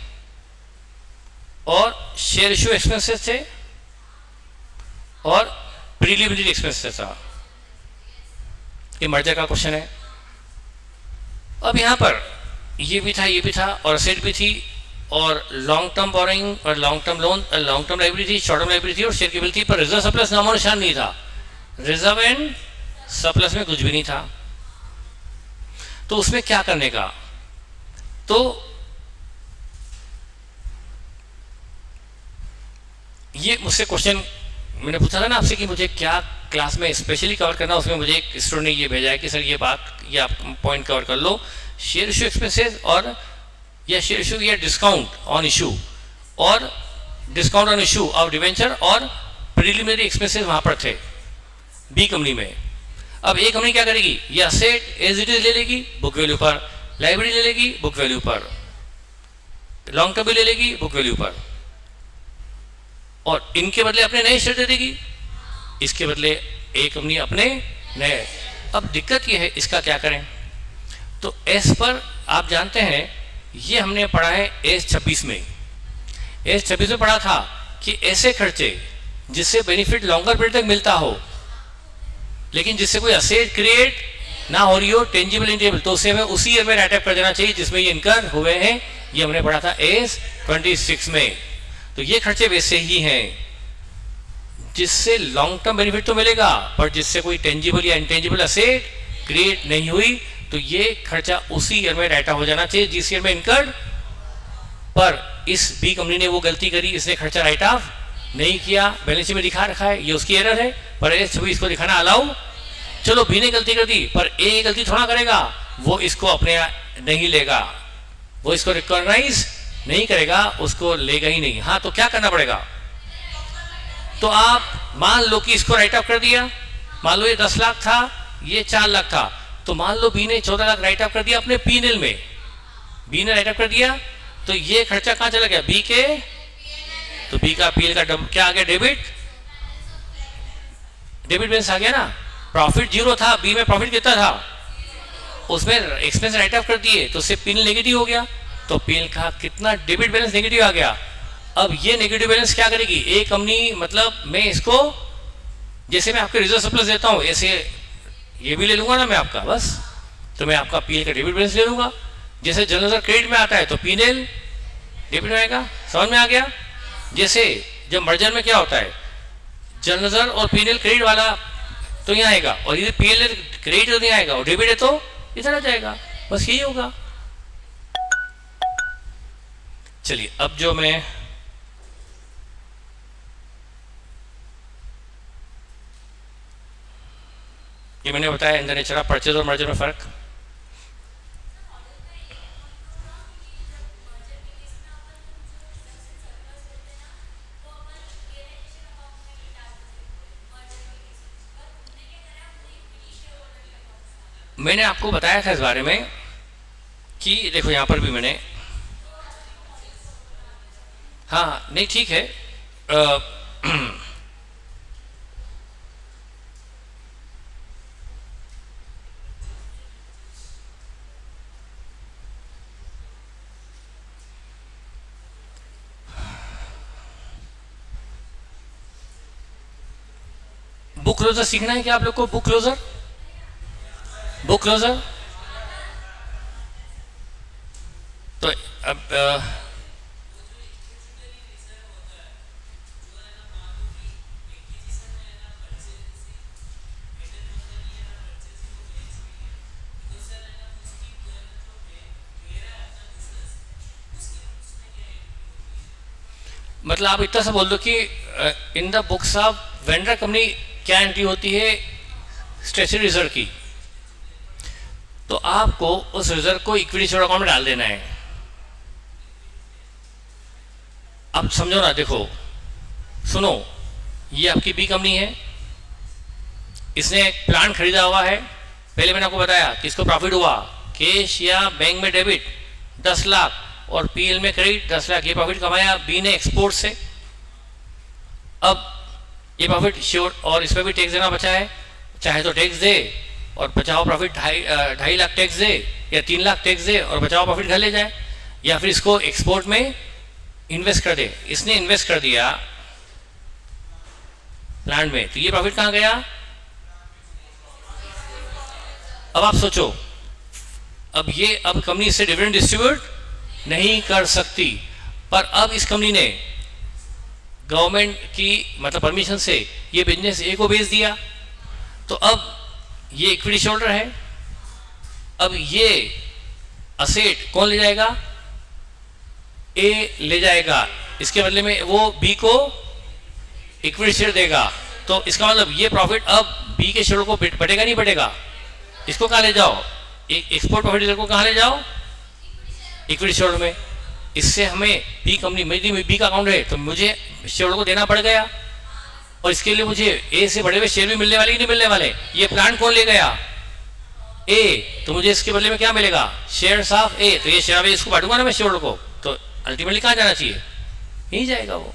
और शेयर इशू एक्सपेंसेस थे और प्रीलिमिनरी एक्सपेंसेस था। ये मर्जर का क्वेश्चन है। अब यहाँ पर ये भी था और असेट भी थी और लॉन्ग टर्म बोरोइंग और long term loan, long term liability थी, शॉर्ट टर्म लाइबिलिटी थी और शेयर केबल थी, पर रिजर्व सरप्लस नामो निशान नहीं था, रिजर्व एंड सरप्लस में कुछ भी नहीं था। तो उसमें क्या करने का, तो ये मुझसे क्वेश्चन मैंने पूछा था ना आपसे कि मुझे क्या क्लास में स्पेशली कवर करना, उसमें मुझे एक स्टूडेंट ने ये भेजा है कि सर ये आप पॉइंट कवर कर लो, शेयर इशू एक्सपेंसेस और या शेयर इशू या डिस्काउंट ऑन इशू और discount on issue of debenture और प्रीलिमिनरी एक्सपेंसेस वहां पर थे बी कंपनी में। अब ए कंपनी क्या करेगी, ये असेट एज इट इज ले लेगी बुक वैल्यू पर, लाइबिलिटी ले लेगी बुक वैल्यू पर, लॉन्ग टर्म भी ले लेगी बुक वैल्यू पर, और इनके बदले अपने नए शेयर दे देगी, इसके बदले ए कंपनी अपने नए। अब दिक्कत ये है इसका क्या करें, तो एस पर आप जानते हैं ये हमने पढ़ा है एस 26 में, एस 26 में पढ़ा था कि ऐसे खर्चे जिससे बेनिफिट लॉन्गर पीरियड तक मिलता हो लेकिन जिससे कोई असेट क्रिएट ना हो रही हो टेंजिबल इंटेंजिबल, तो उसे हमें उसी ईयर में राइट अप कर देना चाहिए जिसमें ये इनकर हुए हैं, ये हमने पढ़ा था एस 26 में। तो ये खर्चे वैसे ही हैं जिससे लॉन्ग टर्म बेनिफिट तो मिलेगा पर जिससे कोई टेंजिबल या इंटेंजिबल असेट क्रिएट नहीं हुई, तो ये खर्चा उसी ईयर में राइट अप हो जाना चाहिए जिस ईयर में इनकर्ड। पर इस बी कंपनी ने वो गलती करी, इसने खर्चा राइट ऑफ नहीं किया, बैलेंस शीट में दिखा रखा है, ये उसकी एरर है, पर एस 26 इसको दिखाना अलाउ। चलो बी ने गलती कर दी पर ए गलती थोड़ा करेगा, वो इसको अपने नहीं लेगा, वो इसको रिकॉग्नाइज नहीं करेगा, उसको लेगा ही नहीं। हाँ तो क्या करना पड़ेगा, तो आप मान लो कि इसको राइट ऑफ कर दिया, मान लो ये 10 लाख था, ये 4 लाख था, तो मान लो बी ने 14 लाख राइट ऑफ कर दिया अपने पीएनएल में, बी ने राइट ऑफ कर दिया, तो ये खर्चा कहां चला गया, बी के, तो बी का पीएल का क्या आ गया, डेबिट बैलेंस आ गया ना। प्रॉफिट 0 था, बी में प्रॉफिट कितना था, उसमें एक्सपेंस राइट ऑफ कर दिए तो उससे पीएल नेगेटिव हो गया, तो पीएल का कितना डेबिट बैलेंस नेगेटिव आ गया। अब ये नेगेटिव बैलेंस क्या करेगी, ए कंपनी, मतलब मैं इसको जैसे मैं आपके रिजर्व सरप्लस देता हूं ऐसे ये भी ले लूंगा ना मैं आपका, बस तो मैं आपका पीएल का डेबिट बैलेंस ले लूंगा, जैसे जनरल रिजर्व क्रेडिट में आता है तो पीएल डेबिट में आएगा, समझ में आ गया। जैसे जब मर्जर में क्या होता है, जनरल रिजर्व और पीएल क्रेडिट वाला तो यहाँ आएगा और इधर पीएल क्रेडिट तो नहीं आएगा और डेबिट है तो इधर आ जाएगा, बस यही होगा। चलिए अब जो मैं ये मैंने बताया इन द नेचर ऑफ परचेज और मर्जर में फर्क। मैंने आपको बताया था इस बारे में कि देखो यहां पर भी मैंने, हाँ नहीं ठीक है, बुक क्लोजर सीखना है क्या आप लोग को? Book closure, book closure. तो अब मतलब आप इतना सा बोल दो कि in the books of vendor company क्या एंट्री होती है स्टेशनरी रिजर्व की, तो आपको उस रिजर्व को इक्विटी शेयर अकाउंट में डाल देना है। अब समझो ना, देखो सुनो, ये आपकी बी कंपनी है, इसने एक प्लांट खरीदा हुआ है। पहले मैंने आपको बताया कि इसको प्रॉफिट हुआ, कैश या बैंक में डेबिट 10 लाख और पीएल में क्रेडिट 10 लाख, ये प्रॉफिट कमाया बी ने एक्सपोर्ट से। अब ये प्रॉफिट श्योर, और इस पर भी टैक्स देना बचा है, चाहे तो टैक्स दे और बचाओ प्रॉफिट 2.5 लाख टैक्स दे, या 3 लाख टैक्स दे और बचाओ प्रॉफिट घर ले जाए, या फिर इसको एक्सपोर्ट में इन्वेस्ट कर दे। इसने इन्वेस्ट कर दिया प्लांट में, तो ये प्रॉफिट कहां गया? अब आप सोचो, अब कंपनी इससे डिविडेंड डिस्ट्रीब्यूट नहीं कर सकती, पर अब इस कंपनी ने गवर्नमेंट की मतलब परमिशन से ये बिजनेस ए को बेच दिया, तो अब ये इक्विटी शेयरहोल्डर है। अब ये असेट कौन ले जाएगा? ए ले जाएगा, इसके बदले में वो बी को इक्विटी शेयर देगा। तो इसका मतलब ये प्रॉफिट अब बी के शेयर को बटेगा नहीं बटेगा? इसको कहाँ ले जाओ? एक्सपोर्ट प्रॉफिट को कहाँ ले जाओ? इक्विटी शेयर में। इससे हमें बी कंपनी, मेरी बी का अकाउंट है तो मुझे शेयर को देना पड़ गया, और इसके लिए मुझे ए से बढ़े हुए शेयर भी मिलने वाले कि नहीं मिलने वाले? ये प्लांट कौन ले गया? ए, तो मुझे इसके बदले में क्या मिलेगा? शेयर्स ऑफ ए। तो ये शेयर ऑफ ए इसको बांटूंगा ना मैं शेयर को, तो अल्टीमेटली कहाँ जाना चाहिए? यहीं जाएगा वो।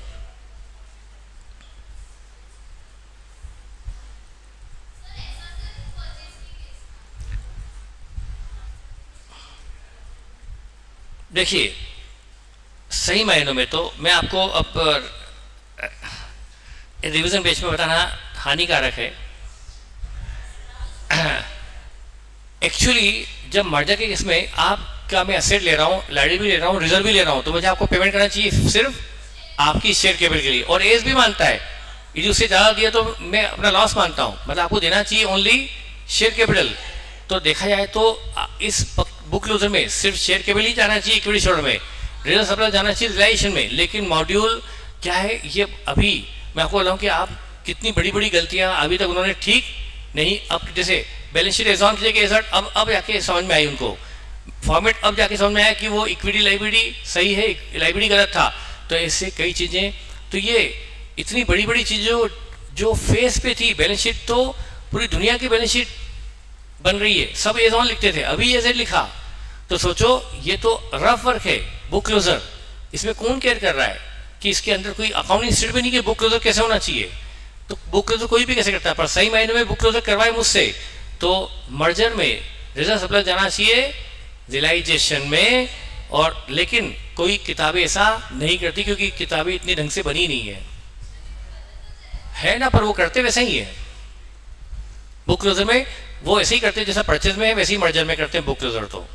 देखिए सही मायनों में तो मैं आपको अब रिवीजन बेच में बताना हानिकारक है। एक्चुअली जब मर्जर के केस में आपका मैं एसेट ले रहा हूँ, लाइबिलिटी भी ले रहा हूँ, रिजर्व भी ले रहा हूँ, तो मुझे आपको पेमेंट करना चाहिए सिर्फ आपकी शेयर कैपिटल के लिए। और एज भी मानता है, यदि उससे ज़्यादा दिया तो मैं अपना लॉस मानता हूँ, मतलब आपको देना चाहिए ओनली शेयर कैपिटल। तो देखा जाए तो इस बुक क्लोजर में सिर्फ शेयर कैपिटल ही जाना चाहिए इक्विटी शेयर में, रिजर्व सप्लाई जाना चाहिए रिलाइजेशन में। लेकिन मॉड्यूल क्या है, ये अभी मैं आपको बताऊँ कि आप कितनी बड़ी बड़ी गलतियाँ अभी तक उन्होंने ठीक नहीं, अब जैसे बैलेंस शीट एग्जाम की जगह एसेट अब जाके समझ में आई उनको, फॉर्मेट अब जाके समझ में आया कि वो इक्विटी लाइबिलिटी सही है, लाइबिलिटी गलत था। तो ऐसे कई चीज़ें, तो ये इतनी बड़ी बड़ी चीज़ें जो फेस पे थी, बैलेंस शीट तो पूरी दुनिया की बैलेंस शीट बन रही है, सब एज ऑन लिखते थे, अभी एजेड लिखा। तो सोचो ये तो रफ वर्क है बुक क्लोजर, इसमें कौन केयर कर रहा है कि इसके अंदर कोई अकाउंटिंग स्टेट भी नहीं कि बुक क्लोजर कैसे होना चाहिए। तो बुक क्लोजर कोई भी कैसे करता है, पर सही मायने में बुक क्लोजर करवाए मुझसे तो मर्जर में रिजर्व सप्लाई जाना चाहिए रियलाइजेशन में। और लेकिन कोई किताबें ऐसा नहीं करती क्योंकि किताबें इतनी ढंग से बनी नहीं है ना, पर वो करते वैसे ही है। बुक क्लोजर में वो ऐसे ही करते हैं जैसा परचेज में है, वैसे ही मर्जर में करते हैं बुक क्लोजर। तो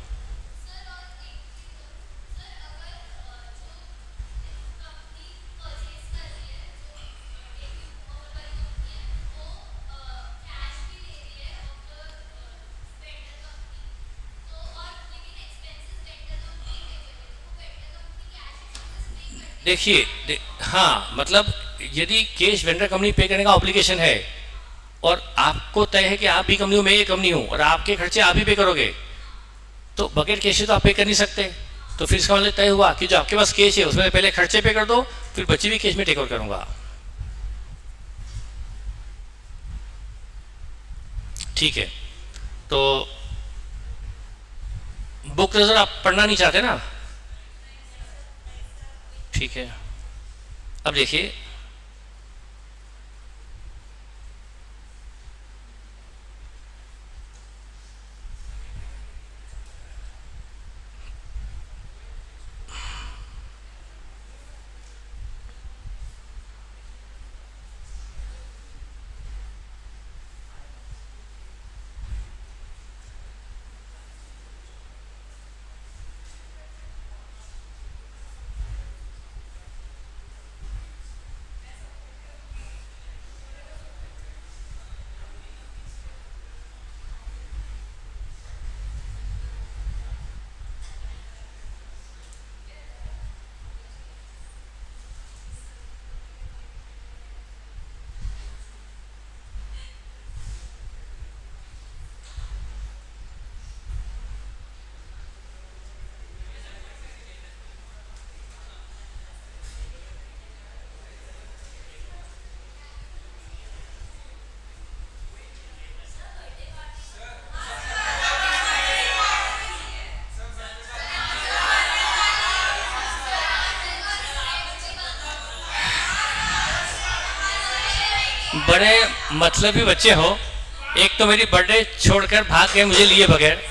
देखिए हाँ, मतलब यदि कैश वेंडर कंपनी पे करने का ऑब्लिगेशन है और आपको तय है कि आप भी कंपनी हो, मैं ये कंपनी हूँ, और आपके खर्चे आप ही पे करोगे, तो बगैर कैश तो आप पे कर नहीं सकते। तो फिर इसका मतलब तय हुआ कि जो आपके पास कैश है उसमें पहले खर्चे पे कर दो, फिर बची भी कैश में टेक ओवर करूंगा। ठीक है, तो बुक क्लोजर आप पढ़ना नहीं चाहते ना? ठीक है, अब देखिए बड़े मतलबी बच्चे हो। एक तो मेरी बर्थडे छोड़कर भाग गए मुझे लिए बगैर।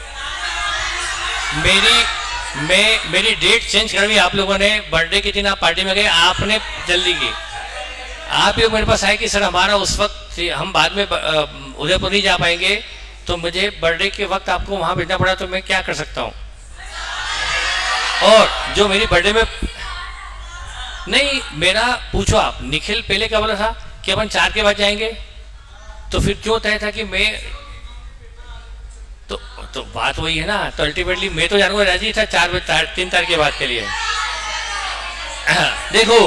मेरी डेट चेंज कर दी आप लोगों ने। बर्थडे के दिन आप पार्टी में गए, आपने जल्दी की। आप भी मेरे पास आए कि सर हमारा उस वक्त हम बाद में उदयपुर नहीं जा पाएंगे, तो मुझे बर्थडे के वक्त आपको वहां भेजना पड़ा, तो मैं क्या कर सकता हूँ। और जो मेरी बर्थडे में नहीं, मेरा पूछो आप, निखिल पहले क्या बोला था कि अपन 4 के बाद जाएंगे, तो फिर क्यों तय था कि मैं तो बात वही है ना। तो अल्टीमेटली मैं तो जानवर राजी था 3 तारीख के बाद के लिए। देखो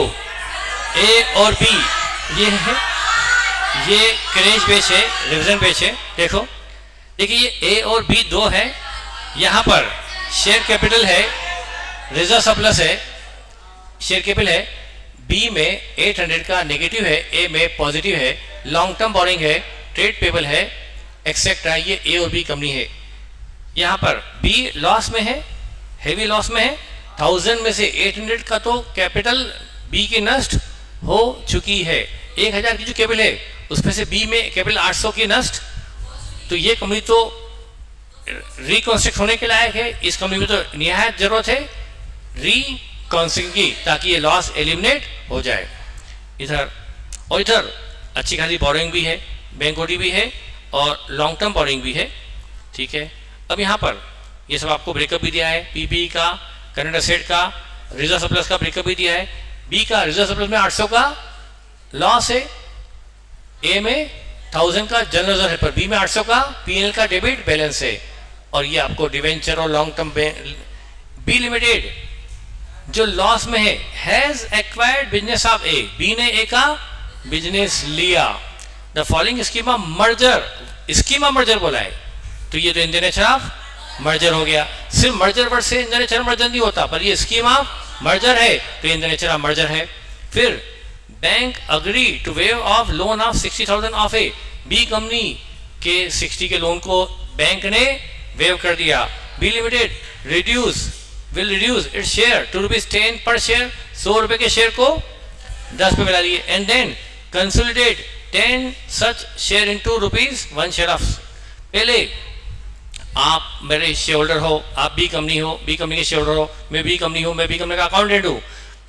ए और बी ये क्रेज बेच है, रिविजन बेच है। देखिए ये ए और बी 2 है। यहाँ पर शेयर कैपिटल है, रिजर्व सरप्लस है, शेयर कैपिटल है। बी में 800 का नेगेटिव है, ए में पॉजिटिव है, लॉन्ग टर्म बोरिंग है, ट्रेड पेबल है, एक्सेट्रा। ये ए और बी कंपनी है। यहाँ पर बी लॉस में है, हेवी लॉस में है। 1000 में से 800 का तो कैपिटल बी की नष्ट हो चुकी है। 1000 की जो कैपिटल है उसमें से बी में कैपिटल 800 की नष्ट। तो ये कंपनी तो रिकॉन्स्ट्रक्ट होने के लायक है। इस कंपनी में तो निहायत जरूरत है रिकॉन्स्ट्रक्ट की, ताकि ये लॉस एलिमिनेट हो जाए। इधर अच्छी खासी बोरिंग भी है, बैंक ओडी भी है और लॉन्ग टर्म बोरिंग भी है। ठीक है, अब यहाँ पर ये सब आपको ब्रेकअप भी दिया है। पीपी का, करंट एसेट का, रिजर्व सरप्लस का ब्रेकअप भी दिया है। बी का रिजर्व सरप्लस में 800 का लॉस है, ए में 1000 का जनरल रिजर्व है, पर बी में 800 का पीएनएल का डेबिट बैलेंस है। और ये आपको डिवेंचर और लॉन्ग टर्म बी लिमिटेड जो लॉस में है, has acquired business of A, B ने ए का बिजनेस लिया। The following scheme of merger, scheme of merger बोला है, तो ये तो in the nature of merger हो गया। सिर्फ मर्जर वर्ड से इन द नेचर मर्जर नहीं होता, पर ये स्कीम ऑफ मर्जर है तो in the nature of merger है। फिर bank agree to waive off loan of 60,000 of A, B company के 60 के लोन को बैंक ने वेव कर दिया। B limited will reduce its share to ₹10 per share, 100 रुपए के शेयर को 10 पे मिला दिए। And then consolidate 10 such share into ₹1 share of. पहले आप मेरे शेयर होल्डर हो, आप बी कंपनी हो, बी कंपनी के शेयर होल्डर हो, मैं बी कंपनी हूं, मैं बी कंपनी का अकाउंटेंट हूं।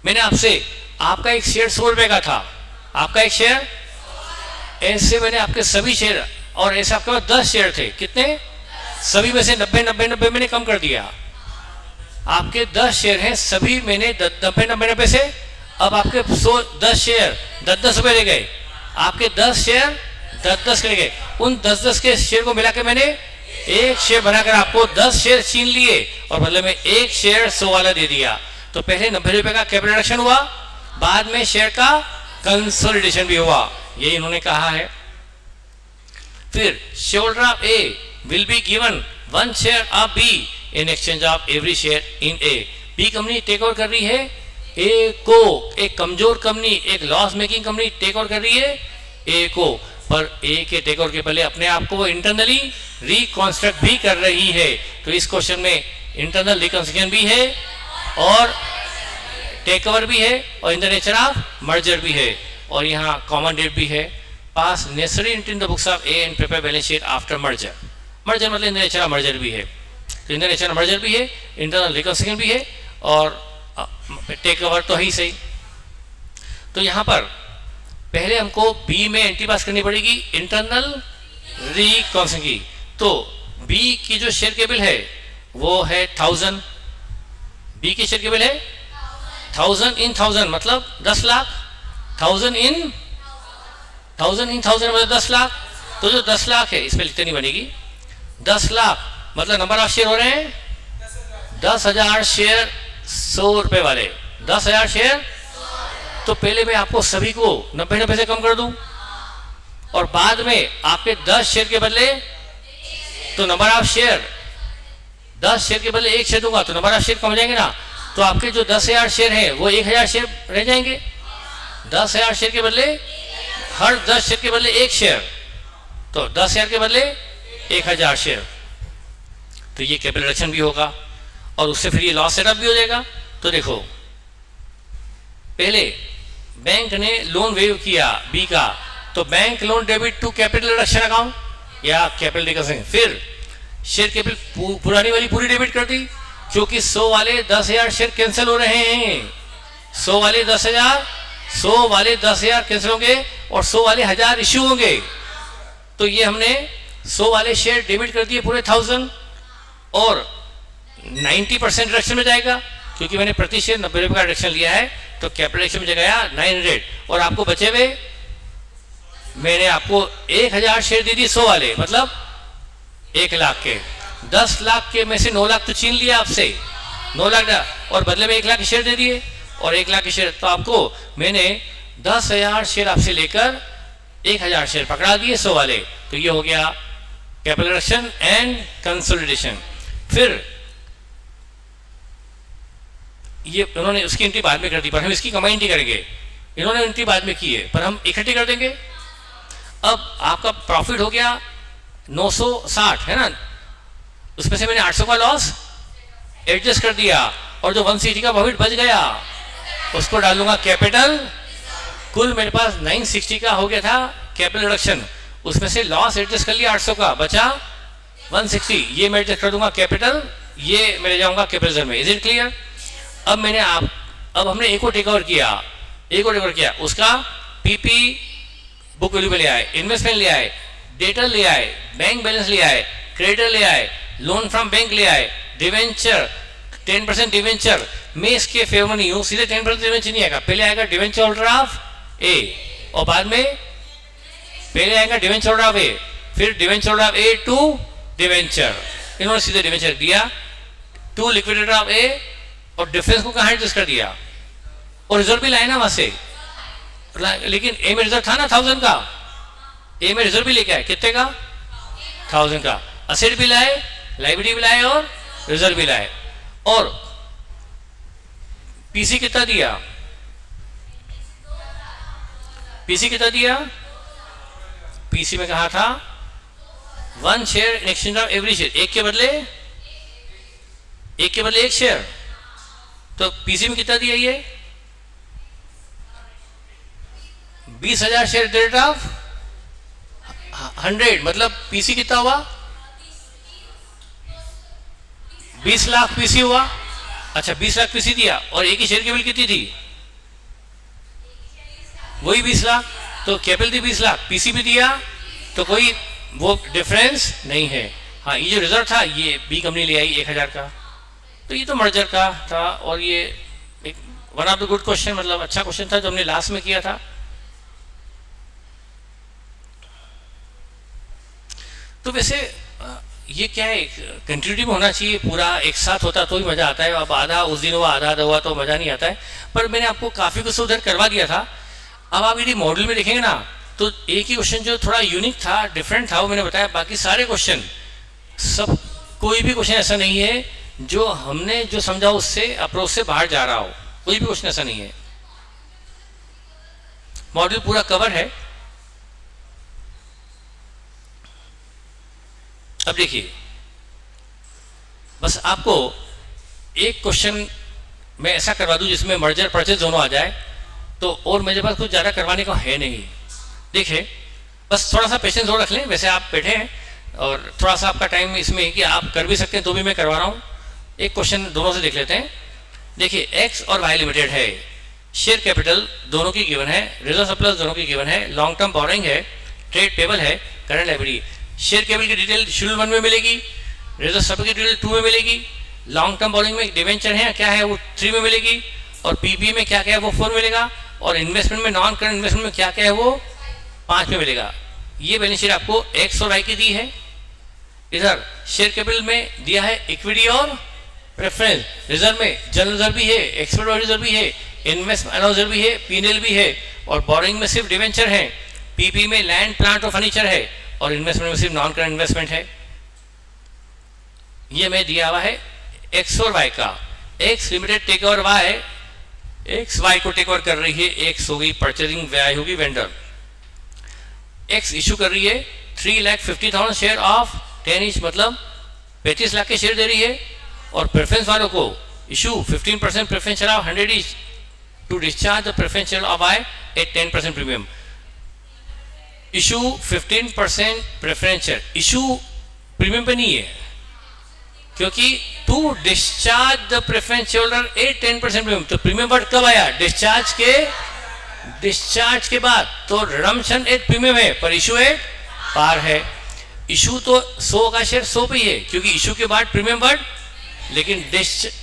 मैंने आपसे, आपका एक शेयर 100 रुपए का था, आपका एक शेयर, ऐसे मैंने आपके सभी शेयर, और ऐसे आपके पास 10 शेयर थे, कितने, सभी में से 90 मैंने कम कर दिया। आपके 10 शेयर हैं, सभी मैंने 90 से, अब आपके 10 शेयर 10 रुपए ले गए, आपके 10 शेयर 10 के गए। उन 10 के शेयर को मिला के मैंने एक शेयर बनाकर आपको 10 शेयर छीन लिए और बदले में एक शेयर 100 वाला दे दिया। तो पहले 90 रुपए का कैपिटल रिडक्शन हुआ, बाद में शेयर का कंसोलिडेशन भी हुआ, यही इन्होंने कहा है। फिर share holder of A will be given 1 share of B in exchange of every share in A. B company take over कर रही है ए को, एक कमजोर कंपनी, एक loss making company take over कर रही है ए को, पर ए के टेक ओवर के पहले अपने आप को वो इंटरनली रिकॉन्स्ट्रक्ट भी कर रही है। तो इस क्वेश्चन में इंटरनल रिकॉन्स्ट्रक्शन भी है और टेक ओवर भी है और in the nature of merger भी है, और यहाँ कॉमन डेट भी है। Pass necessary in the books of A and prepare balance sheet after merger. Merger मतलब in the nature of merger भी है, तो in the nature of merger भी है, इंटरनल रिकॉन्स्ट्रक्शन भी है और टेक ओवर तो ही सही। तो यहाँ पर पहले हमको बी में एंट्री पास करनी पड़ेगी इंटरनल रिकॉन्स्ट्रक्शन की। तो बी की जो शेयर कैपिटल है वो है 1000, बी की शेयर कैपिटल है 1000 इन 1000 मतलब 10 लाख, 1000 इन 1000 मतलब 10 लाख। तो जो 10 लाख है इसमें लिखते नहीं बनेगी, 10 लाख मतलब नंबर ऑफ शेयर हो रहे हैं 10,000 शेयर 100 रुपए वाले, 10,000 शेयर। तो पहले मैं आपको सभी को 90 से कम कर दूं और बाद में आपके 10 शेयर के बदले, तो नंबर ऑफ शेयर 10 शेयर के बदले 1 शेयर दूंगा तो नंबर ऑफ शेयर कम हो जाएंगे ना। तो आपके जो 10,000 शेयर हैं वो 1,000 शेयर रह जाएंगे। 10,000 शेयर के बदले, हर 10 शेयर के बदले 1 शेयर, तो 10,000 के बदले 1,000 शेयर। तो ये कैपिटल रिडक्शन भी होगा और उससे फिर ये लॉस सेटअप भी हो जाएगा। तो देखो पहले बैंक ने लोन वेव किया बी का, तो तो bank loan debit to capital reduction account या कैपिटल डिकसन। फिर शेयर कैपिटल पुरानी वाली पूरी डेबिट कर दी, क्योंकि 100 वाले 10,000 शेयर कैंसिल हो रहे हैं। 100 वाले 10,000 कैंसिल होंगे और 100 वाले 1000 इश्यू होंगे। तो ये हमने 100 वाले शेयर डेबिट कर दिए पूरे 1000 और 90% रिडक्शन में जाएगा, क्योंकि मैंने प्रति शेयर 90 रुपये का रिडक्शन लिया है। तो कैपिटल रिडक्शन में जाएगा 900 और आपको बचे हुए मैंने आपको 1000 शेयर दे दिए 100 वाले, मतलब 1 लाख के। 10 लाख के में से 9 लाख तो छीन लिया आपसे, 9 लाख और बदले में 1 लाख के शेयर दे दिए और 1 लाख के शेयर। तो आपको मैंने 10,000 शेयर आपसे लेकर 1000 शेयर पकड़ा दिए 100 वाले। तो ये हो गया कैपिटल रिडक्शन एंड कंसोलिडेशन। फिर ये उन्होंने उसकी एंट्री बाद में कर दी, पर हम इसकी कंबाइन नहीं करेंगे। इन्होंने एंट्री बाद में की है, पर हम इकट्ठी कर देंगे। अब आपका प्रॉफिट हो गया 960 है ना, उसमें से मैंने 800 का लॉस एडजस्ट कर दिया और जो 160 का प्रॉफिट बच गया उसको डालूंगा कैपिटल। कुल मेरे पास 960 का हो गया था कैपिटल रिडक्शन, उसमें से लॉस एडजस्ट कर लिया 800 का, बचा 160। ये मैं एडजस्ट कर दूंगा कैपिटल, ये मैं ले जाऊंगा कैपिटल रिजर्व में। Is it clear? अब हमने एक को टेक ओवर किया, उसका पीपी बुक वैल्यू में ले आए, इन्वेस्टमेंट ले आए, डेटर ले आए, बैंक बैलेंस ले आए, क्रेडिटर ले आए, लोन फ्रॉम बैंक ले आए, डिवेंचर 10% डिवेंचर। मैं इसके फेवर नहीं हूं, सीधे 10% डिवेंचर नहीं आएगा, पहले आएगा डिवेंचर होल्डर ऑफ ए और बाद में पहले आएगा डिवेंचर होल्डर ऑफ ए, फिर debenture holder of A to debenture. इन्होंने सीधे डिवेंचर दिया टू लिक्विडेटर ऑफ ए और डिफरेंस को कहां एडजस्ट कर दिया और रिजर्व भी लाए ना वहां से, लेकिन ए में रिजर्व था ना 1000 का, ए में रिजर्व भी लेके आए कितने का 1000 का। असेट भी लाए, लाइबिलिटी भी लाए और रिजर्व भी लाए। और पीसी कितना दिया, पीसी में कहा था 1 share in exchange of every share, एक के बदले एक शेयर। तो पीसी में कितना दिया, ये 20,000 शेयर रेट ऑफ 100, मतलब पीसी कितना हुआ 20 लाख पीसी हुआ। अच्छा 20 लाख पीसी दिया और एक ही शेयर की वैल्यू कितनी थी, वही 20 लाख। तो कैपिटल थी 20 लाख, पीसी भी दिया, तो कोई वो डिफरेंस नहीं है। हाँ ये जो रिजर्व था ये बी कंपनी ले आई 1000 का, तो ये तो मर्जर का था। और ये एक one of the good question, मतलब अच्छा क्वेश्चन था जो हमने लास्ट में किया था। तो वैसे ये क्या है, कंटिन्यूटी में होना चाहिए, पूरा एक साथ होता तो ही मजा आता है। अब आधा उस दिन हुआ आधा हुआ तो मजा नहीं आता है। पर मैंने आपको काफी कुछ उधर करवा दिया था। अब आप यदि मॉडल में देखेंगे ना तो एक ही क्वेश्चन जो थोड़ा यूनिक था, डिफरेंट था, वो मैंने बताया। बाकी सारे क्वेश्चन सब, कोई भी क्वेश्चन ऐसा नहीं है जो हमने जो समझा उससे अप्रोच से बाहर जा रहा हो, कोई भी क्वेश्चन ऐसा नहीं है। मॉडल पूरा कवर है। अब देखिए, बस आपको एक क्वेश्चन मैं ऐसा करवा दूं जिसमें मर्जर परचेज दोनों आ जाए, तो और मेरे पास कुछ ज़्यादा करवाने का है नहीं। देखिए बस थोड़ा सा पेशेंस और रख लें। वैसे आप बैठे हैं और थोड़ा सा आपका टाइम इसमें है कि आप कर भी सकते हैं, तो भी मैं करवा रहा हूँ। एक क्वेश्चन दोनों से देख लेते हैं। देखिए एक्स और वाई लिमिटेड है, शेयर कैपिटल दोनों की गिवन है, रिजर्व सरप्लस दोनों की गिवन है, लॉन्ग टर्म बोरिंग है, ट्रेड पेबल है, करंट लायबिलिटी। शेयर कैपिटल की डिटेल शेड्यूल 1 में मिलेगी, रिजर्व सरप्लस की डिटेल 2 में मिलेगी, लॉन्ग टर्म बोरिंग में डिवेंचर है क्या है वो 3 में मिलेगी, और पीपी में क्या क्या है वो 4 मिलेगा, और इन्वेस्टमेंट में नॉन करंट इन्वेस्टमेंट में क्या क्या है वो 5 में मिलेगा। ये बैलेंस शीट आपको एक्स और वाई की दी है। इधर शेयर कैपिटल में दिया है इक्विटी और प्रेफरेंस, रिजर्व में जनरल रिजर्व भी है, एक्सपर्ट रिजर्व भी है, इन्वेस्टमेंट रिजर्व भी है, पीएनएल भी है, और बोरिंग में सिर्फ डिवेंचर है, पीपी में लैंड प्लांट और फर्नीचर है, और इन्वेस्टमेंट में सिर्फ नॉन करंट इन्वेस्टमेंट है। ये मैं दिया हुआ है एक्स और वाई का। X limited take over Y, X Y को टेक ओवर कर रही है, एक्स होगी परचेजिंग, वाई होगी वेंडर। एक्स इशू कर रही है 3,50,000 शेयर ऑफ 10 ईच, मतलब 35 लाख के शेयर दे रही है, और प्रेफरेंस वालों को issue 15% preference share of 100 each to discharge the preference share of Y at 10% premium. Issue 15% preferential issue premium पे नहीं है, क्योंकि to discharge the preference holder a 10% premium. तो प्रीमियम वर्ड कब आया? डिस्चार्ज के बाद। तो रिडम्पशन एट प्रीमियम है पर इशू एट पार है। इशू तो 100 का शेयर 100 पे ही है, क्योंकि इशू के बाद प्रीमियम वर्ड। लेकिन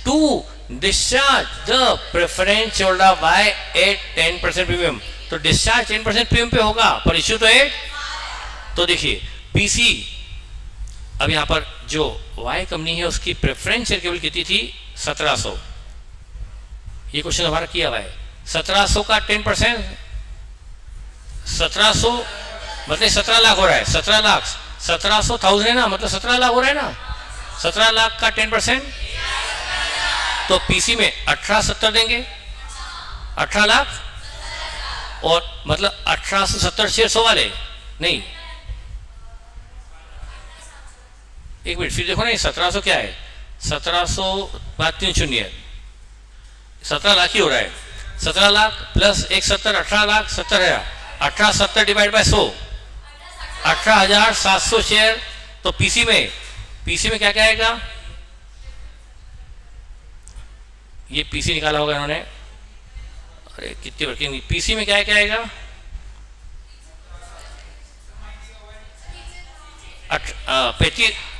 to discharge the preference holder by at 10% premium, तो डिस्चार्ज 10% प्रीमियम पे होगा पर इशू तो एट। तो देखिए पीसी, अब यहां पर जो वाई कंपनी है उसकी प्रेफरेंस शेयर केवल कितनी थी? 1700। ये क्वेश्चन हमारा किया हुआ है। 1700 का 10%, 1700 मतलब 17 लाख हो रहा है। 17 लाख 1700,000 है ना, मतलब 17 लाख हो रहा है ना। 17 लाख का 10%, तो पीसी में 1870 देंगे, 18 लाख, और मतलब 1870 शेयर 100 वाले नहीं। एक मिनट फिर देखो ना, 1700 क्या है? 1700 बात 3 शून्य 17 लाख ही हो रहा है। 17 lakh plus 170, 18 lakh 70,000। 1870 divide by 100, 18,700 share. तो पीसी में क्या क्या आएगा? ये पीसी निकाला होगा इन्होंने, अरे कितनी वर्किंग। पीसी में क्या क्या आएगा?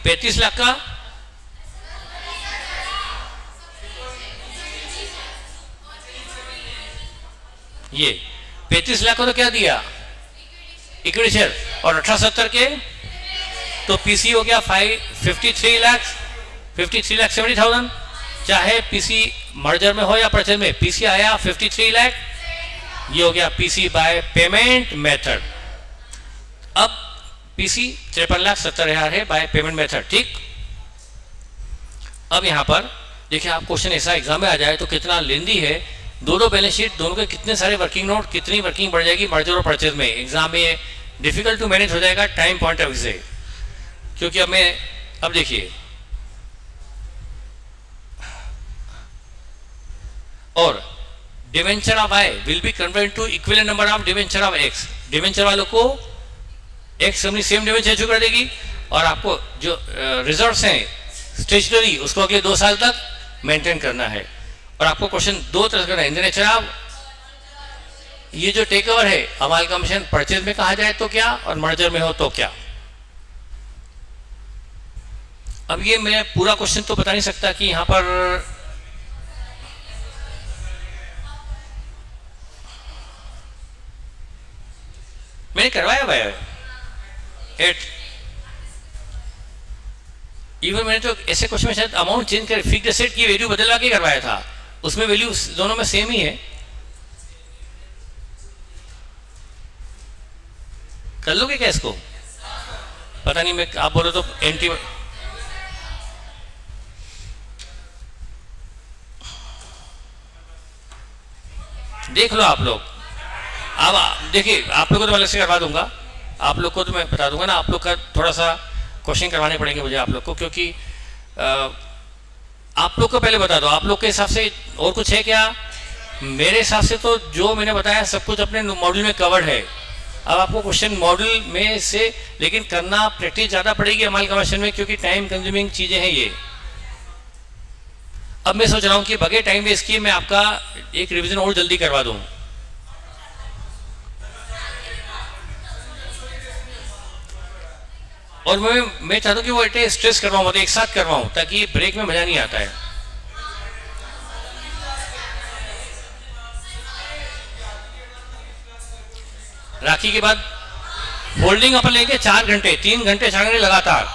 35 लाख का ये 35 लाख को तो क्या दिया? Equity share. और 1870 के तो पीसी हो गया 53 लाख 70,000। चाहे पीसी मर्जर में हो या परचेज में, पीसी आया 53 लाख। ये हो गया पीसी बाय पेमेंट मेथड। अब पीसी 53,70,000 है बाय पेमेंट मेथड, ठीक। अब यहां पर देखिए, आप क्वेश्चन ऐसा एग्जाम में आ जाए तो कितना लेंदी है। दोनों बैलेंस शीट, दोनों के कितने सारे वर्किंग नोट, कितनी वर्किंग बढ़ जाएगी मर्जर और परचेज में। एग्जाम में डिफिकल्ट टू मैनेज हो जाएगा टाइम पॉइंट ऑफ व्यू से, क्योंकि अब देखिए, और debenture of Y will be converted to equivalent number of debenture of X. Debenture वालों को X company same debenture issue कर देगी, और आपको जो रिजर्व्स हैं स्टेशनरी, उसको अगले 2 साल तक मेंटेन करना है। और आपको क्वेश्चन 2 तरह से करना है। इन द नेचर ऑफ, ये जो टेक ओवर है अमाल कमीशन परचेज में कहा जाए तो क्या, और मर्जर में हो तो क्या। अब ये मैं पूरा क्वेश्चन तो बता नहीं सकता कि यहां पर मैंने करवाया हुआ है एट। इवन मैंने तो ऐसे क्वेश्चन में शायद अमाउंट चेंज कर फिक्स्ड एसेट की वैल्यू बदलवा के करवाया था, उसमें वैल्यू दोनों में सेम ही है। कर लोगे क्या इसको? पता नहीं, मैं आप बोलो तो एंटी देख लो आप लोग। अब देखिए, आप लोगों को तो मैं अलग से करवा दूंगा, आप लोग को तो मैं बता दूंगा ना। आप लोग का थोड़ा सा क्वेश्चन करवाने पड़ेंगे मुझे आप लोग को, क्योंकि आप लोग को पहले बता दो आप लोग के हिसाब से और कुछ है क्या। मेरे हिसाब से तो जो मैंने बताया सब कुछ अपने मॉड्यूल में कवर्ड है। अब आपको क्वेश्चन मॉड्यूल में से लेकिन करना प्रैक्टिस ज़्यादा पड़ेगी अमाल कमीशन में, क्योंकि टाइम कंज्यूमिंग चीज़ें हैं ये। अब मैं सोच रहा हूँ कि बगैर टाइम वेस्ट किए मैं आपका एक रिवीजन और जल्दी करवा दूँ। और मैं चाहता हूँ कि वो इतने स्ट्रेस करवाऊँ, मतलब एक साथ करवाऊँ, ताकि ब्रेक में मज़ा नहीं आता है। राखी के बाद होल्डिंग अपन लेंगे 4 घंटे, 3 घंटे 4 घंटे लगातार,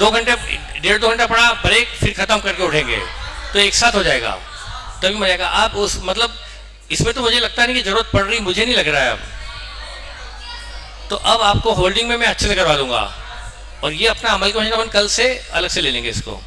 2 घंटे 1.5-2 घंटा पड़ा ब्रेक, फिर खत्म करके उठेंगे, तो एक साथ हो जाएगा, तभी मजा आएगा। आप उस मतलब इसमें तो मुझे लगता नहीं कि जरूरत पड़ रही, मुझे नहीं लग रहा है अब। तो अब आपको होल्डिंग में मैं अच्छे से करवा दूंगा, और ये अपना अमल कमीशन अपन कल से अलग से ले लेंगे इसको।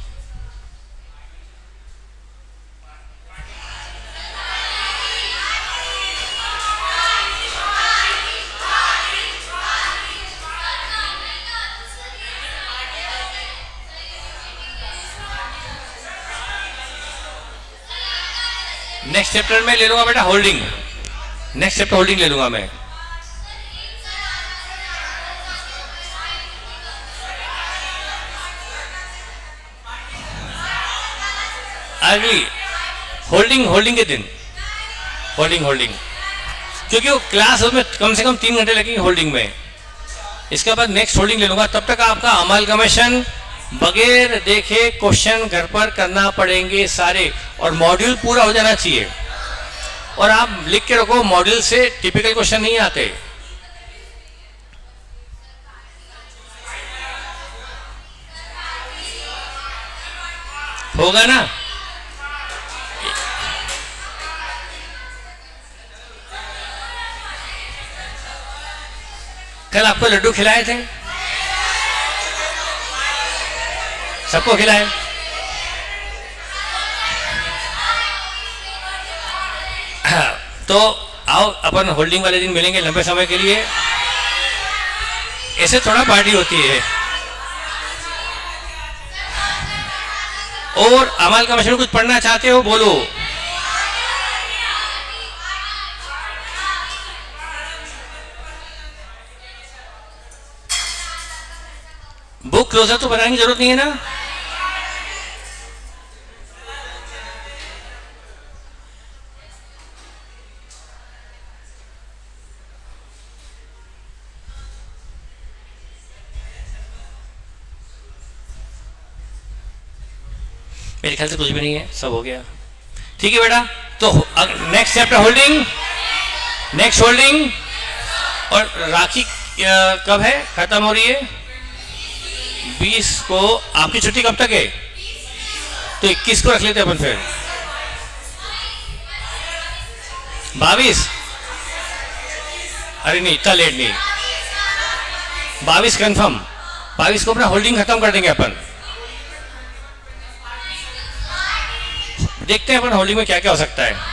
नेक्स्ट चैप्टर में ले लूंगा बेटा होल्डिंग, नेक्स्ट चैप्टर होल्डिंग ले लूंगा मैं। अगली होल्डिंग के दिन, होल्डिंग क्योंकि वो क्लास में कम से कम 3 घंटे लगेंगे होल्डिंग में। इसके बाद नेक्स्ट होल्डिंग ले लूंगा, तब तक आपका अमालगमेशन बगैर देखे क्वेश्चन घर पर करना पड़ेंगे सारे, और मॉड्यूल पूरा हो जाना चाहिए। और आप लिख के रखो, मॉड्यूल से टिपिकल क्वेश्चन नहीं आते। होगा ना? कल आपको लड्डू खिलाए थे, सबको खिलाए। तो आओ अपन होल्डिंग वाले दिन मिलेंगे लंबे समय के लिए। ऐसे थोड़ा पार्टी होती है। और अमालगमेशन कुछ पढ़ना चाहते हो बोलो। बुक क्लोजर तो बनाने की जरूरत नहीं है ना? मेरे ख्याल से कुछ भी नहीं है, सब हो गया। ठीक है बेटा, तो next chapter holding, next holding. और राखी कब है, खत्म हो रही है? 20 को। आपकी छुट्टी कब तक है? तो 21 को रख लेते अपन फिर। 22? अरे नहीं, इतना लेट नहीं। 22 कंफर्म। 22 को अपना होल्डिंग खत्म कर देंगे अपन। देखते हैं अपन होल्डिंग में क्या क्या हो सकता है।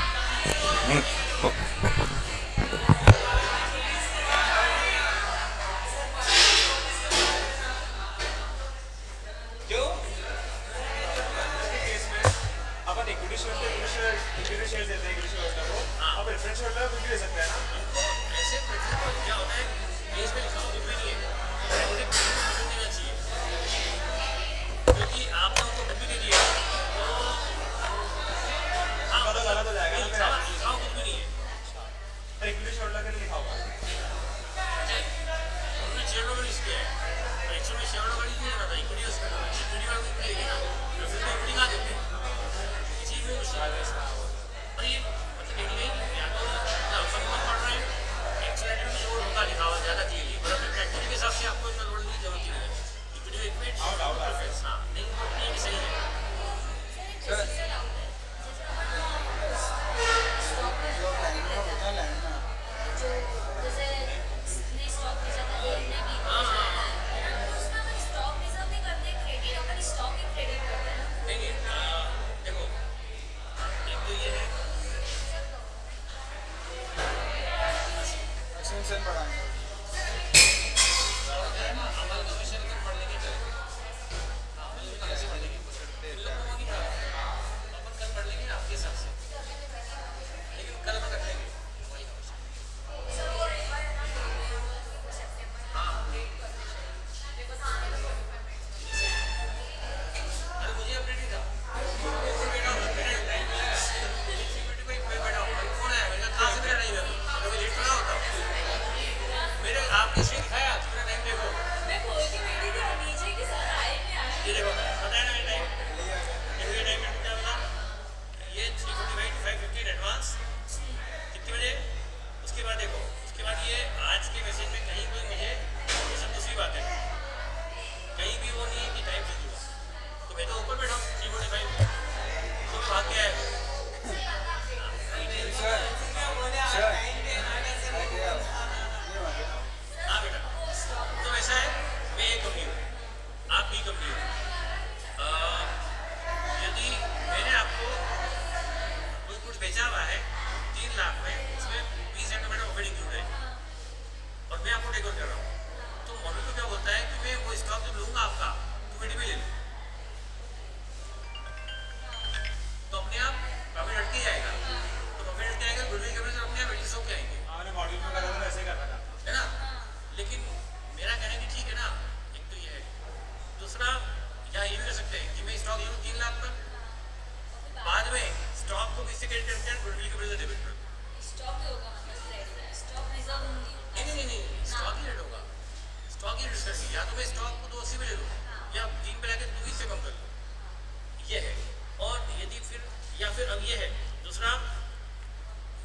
दूसरा,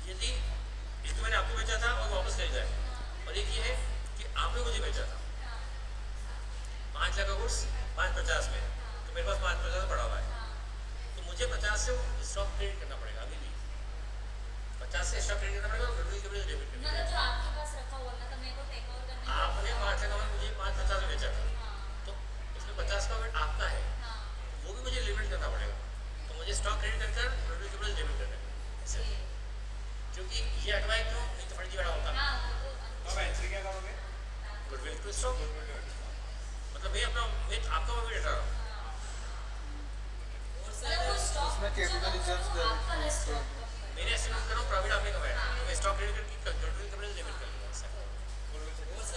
यदि इसको मैंने आपको बेचा था और वापस खरीदा है, और एक ये है कि आपने मुझे बेचा था 5 लाख का गुड्स 550 में, तो मेरे पास 550 पड़ा हुआ है, तो मुझे 50 से स्टॉक क्रेडिट करना पड़ेगा, अभी भी 50 से स्टॉक क्रेडिट करना पड़ेगा और गुडविल के लिए डेबिट करना पड़ेगा। जो आपके पास रखा हुआ था मेरे को टेक ओवर करने आपने 5 लाख का मुझे 550 में बेचा था, तो उसमें 50 का वेट आपका है, वो भी मुझे लिमिट करना पड़ेगा, तो मुझे स्टॉक क्रेडिट कर गुडविल के लिए डेबिट करना है, क्योंकि ये हटवाए क्यों, नहीं तो फर्जी बड़ा होता। अब एंट्री क्या करोगे? गुडविल टू स्टॉक, मतलब मैं अपना मैं आपका मैं हटा रहा हूँ। उसमें कैपिटल रिजर्व्स आपका डेबिट मैंने एस्टिमेट कर रहा हूँ प्रॉफिट आपने कमाया, तो मैं स्टॉक क्रेडिट करके गुडविल के लिए डेबिट कर लूँगा।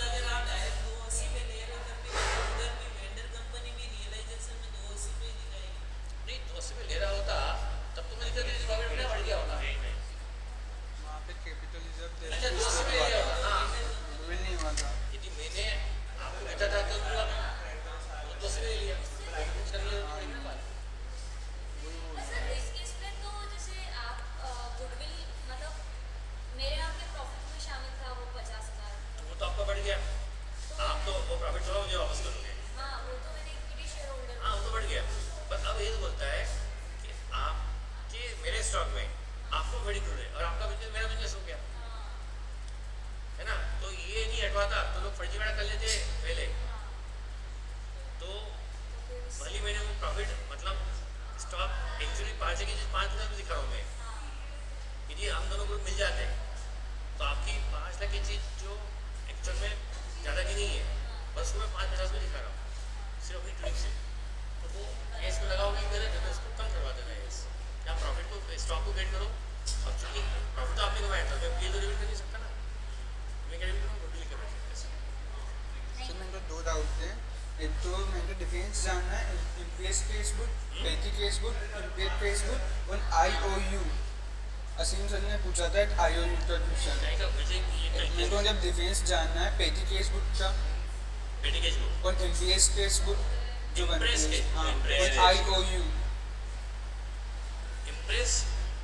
अगर आप डायरेक्ट 280 पे ले रहे हो करके उधर भी वेंडर कंपनी भी रियलाइजेशन में 280 पे दिखाएगी। नहीं 280 में ले रहा होता तब तो मैं प्रॉफिट मेरा बढ़ गया होता। वहाँ पे कैपिटल रिजर्व अच्छा 280 में ले लिया होता, हाँ गुडविल नहीं हुआ था। यदि मैंने आपको बेचा था तो 280 में ले लिया, सर इस केस में तो जैसे आप गुडविल मतलब मेरे आपके प्रॉफिट में शामिल था वो 50,000, वो तो आपका बढ़ गया, आप तो वो प्रॉफिट थोड़ा मुझे वापस करोगे। हाँ वो तो मैंने इक्विटी शेयर होल्डर हाँ वो तो बढ़ गया, पर अब ये बोलता है कि आपके मेरे स्टॉक में आपको बड़ी जरूरत है और आपका बिजनेस मेरा बिजनेस हो गया है ना, तो ये नहीं हटवाता तो लोग फर्जीवाड़ा कर लेते पहले, तो भले मैंने वो प्रॉफिट मतलब स्टॉक एक्चुअली 5 की चीज़ 5 में दिखा रहा हूँ मैं, यदि हम दोनों ग्रुप मिल जाते तो आपकी 5 लाख की चीज़ जो एक्चुअल में ज़्यादा की नहीं है बस वो मैं 550 में दिखा रहा हूँ सिर्फ अपनी ट्रिक से, तो वो एस में लगाओगे गलत है तो इसको कम करवा देना है एस, या प्रॉफिट को स्टॉक को गेट करो, अब चूँकि प्रॉफिट तो आपने कमाया था मैं ये तो रिवीट कर नहीं सकता ना, मैं क्या रिवीट करूँ गुडविल के बैठे सर मेरे को 2 डाउट थे। एक तो मेरे को डिफरेंस जानना है इम्प्रेस फेसबुक, पेटी फेसबुक, इम्पेड फेसबुक और IOU। असीम सर ने पूछा था एक IOU का क्वेश्चन। जाएगा मुझे मेरे को जब डिफरेंस जानना है पेटी फेसबुक का पेटी केज बुक और इम्प्रेस फेसबुक जो बनती Impress है, के- हाँ, Impress और के- IOU। इम्प्रेस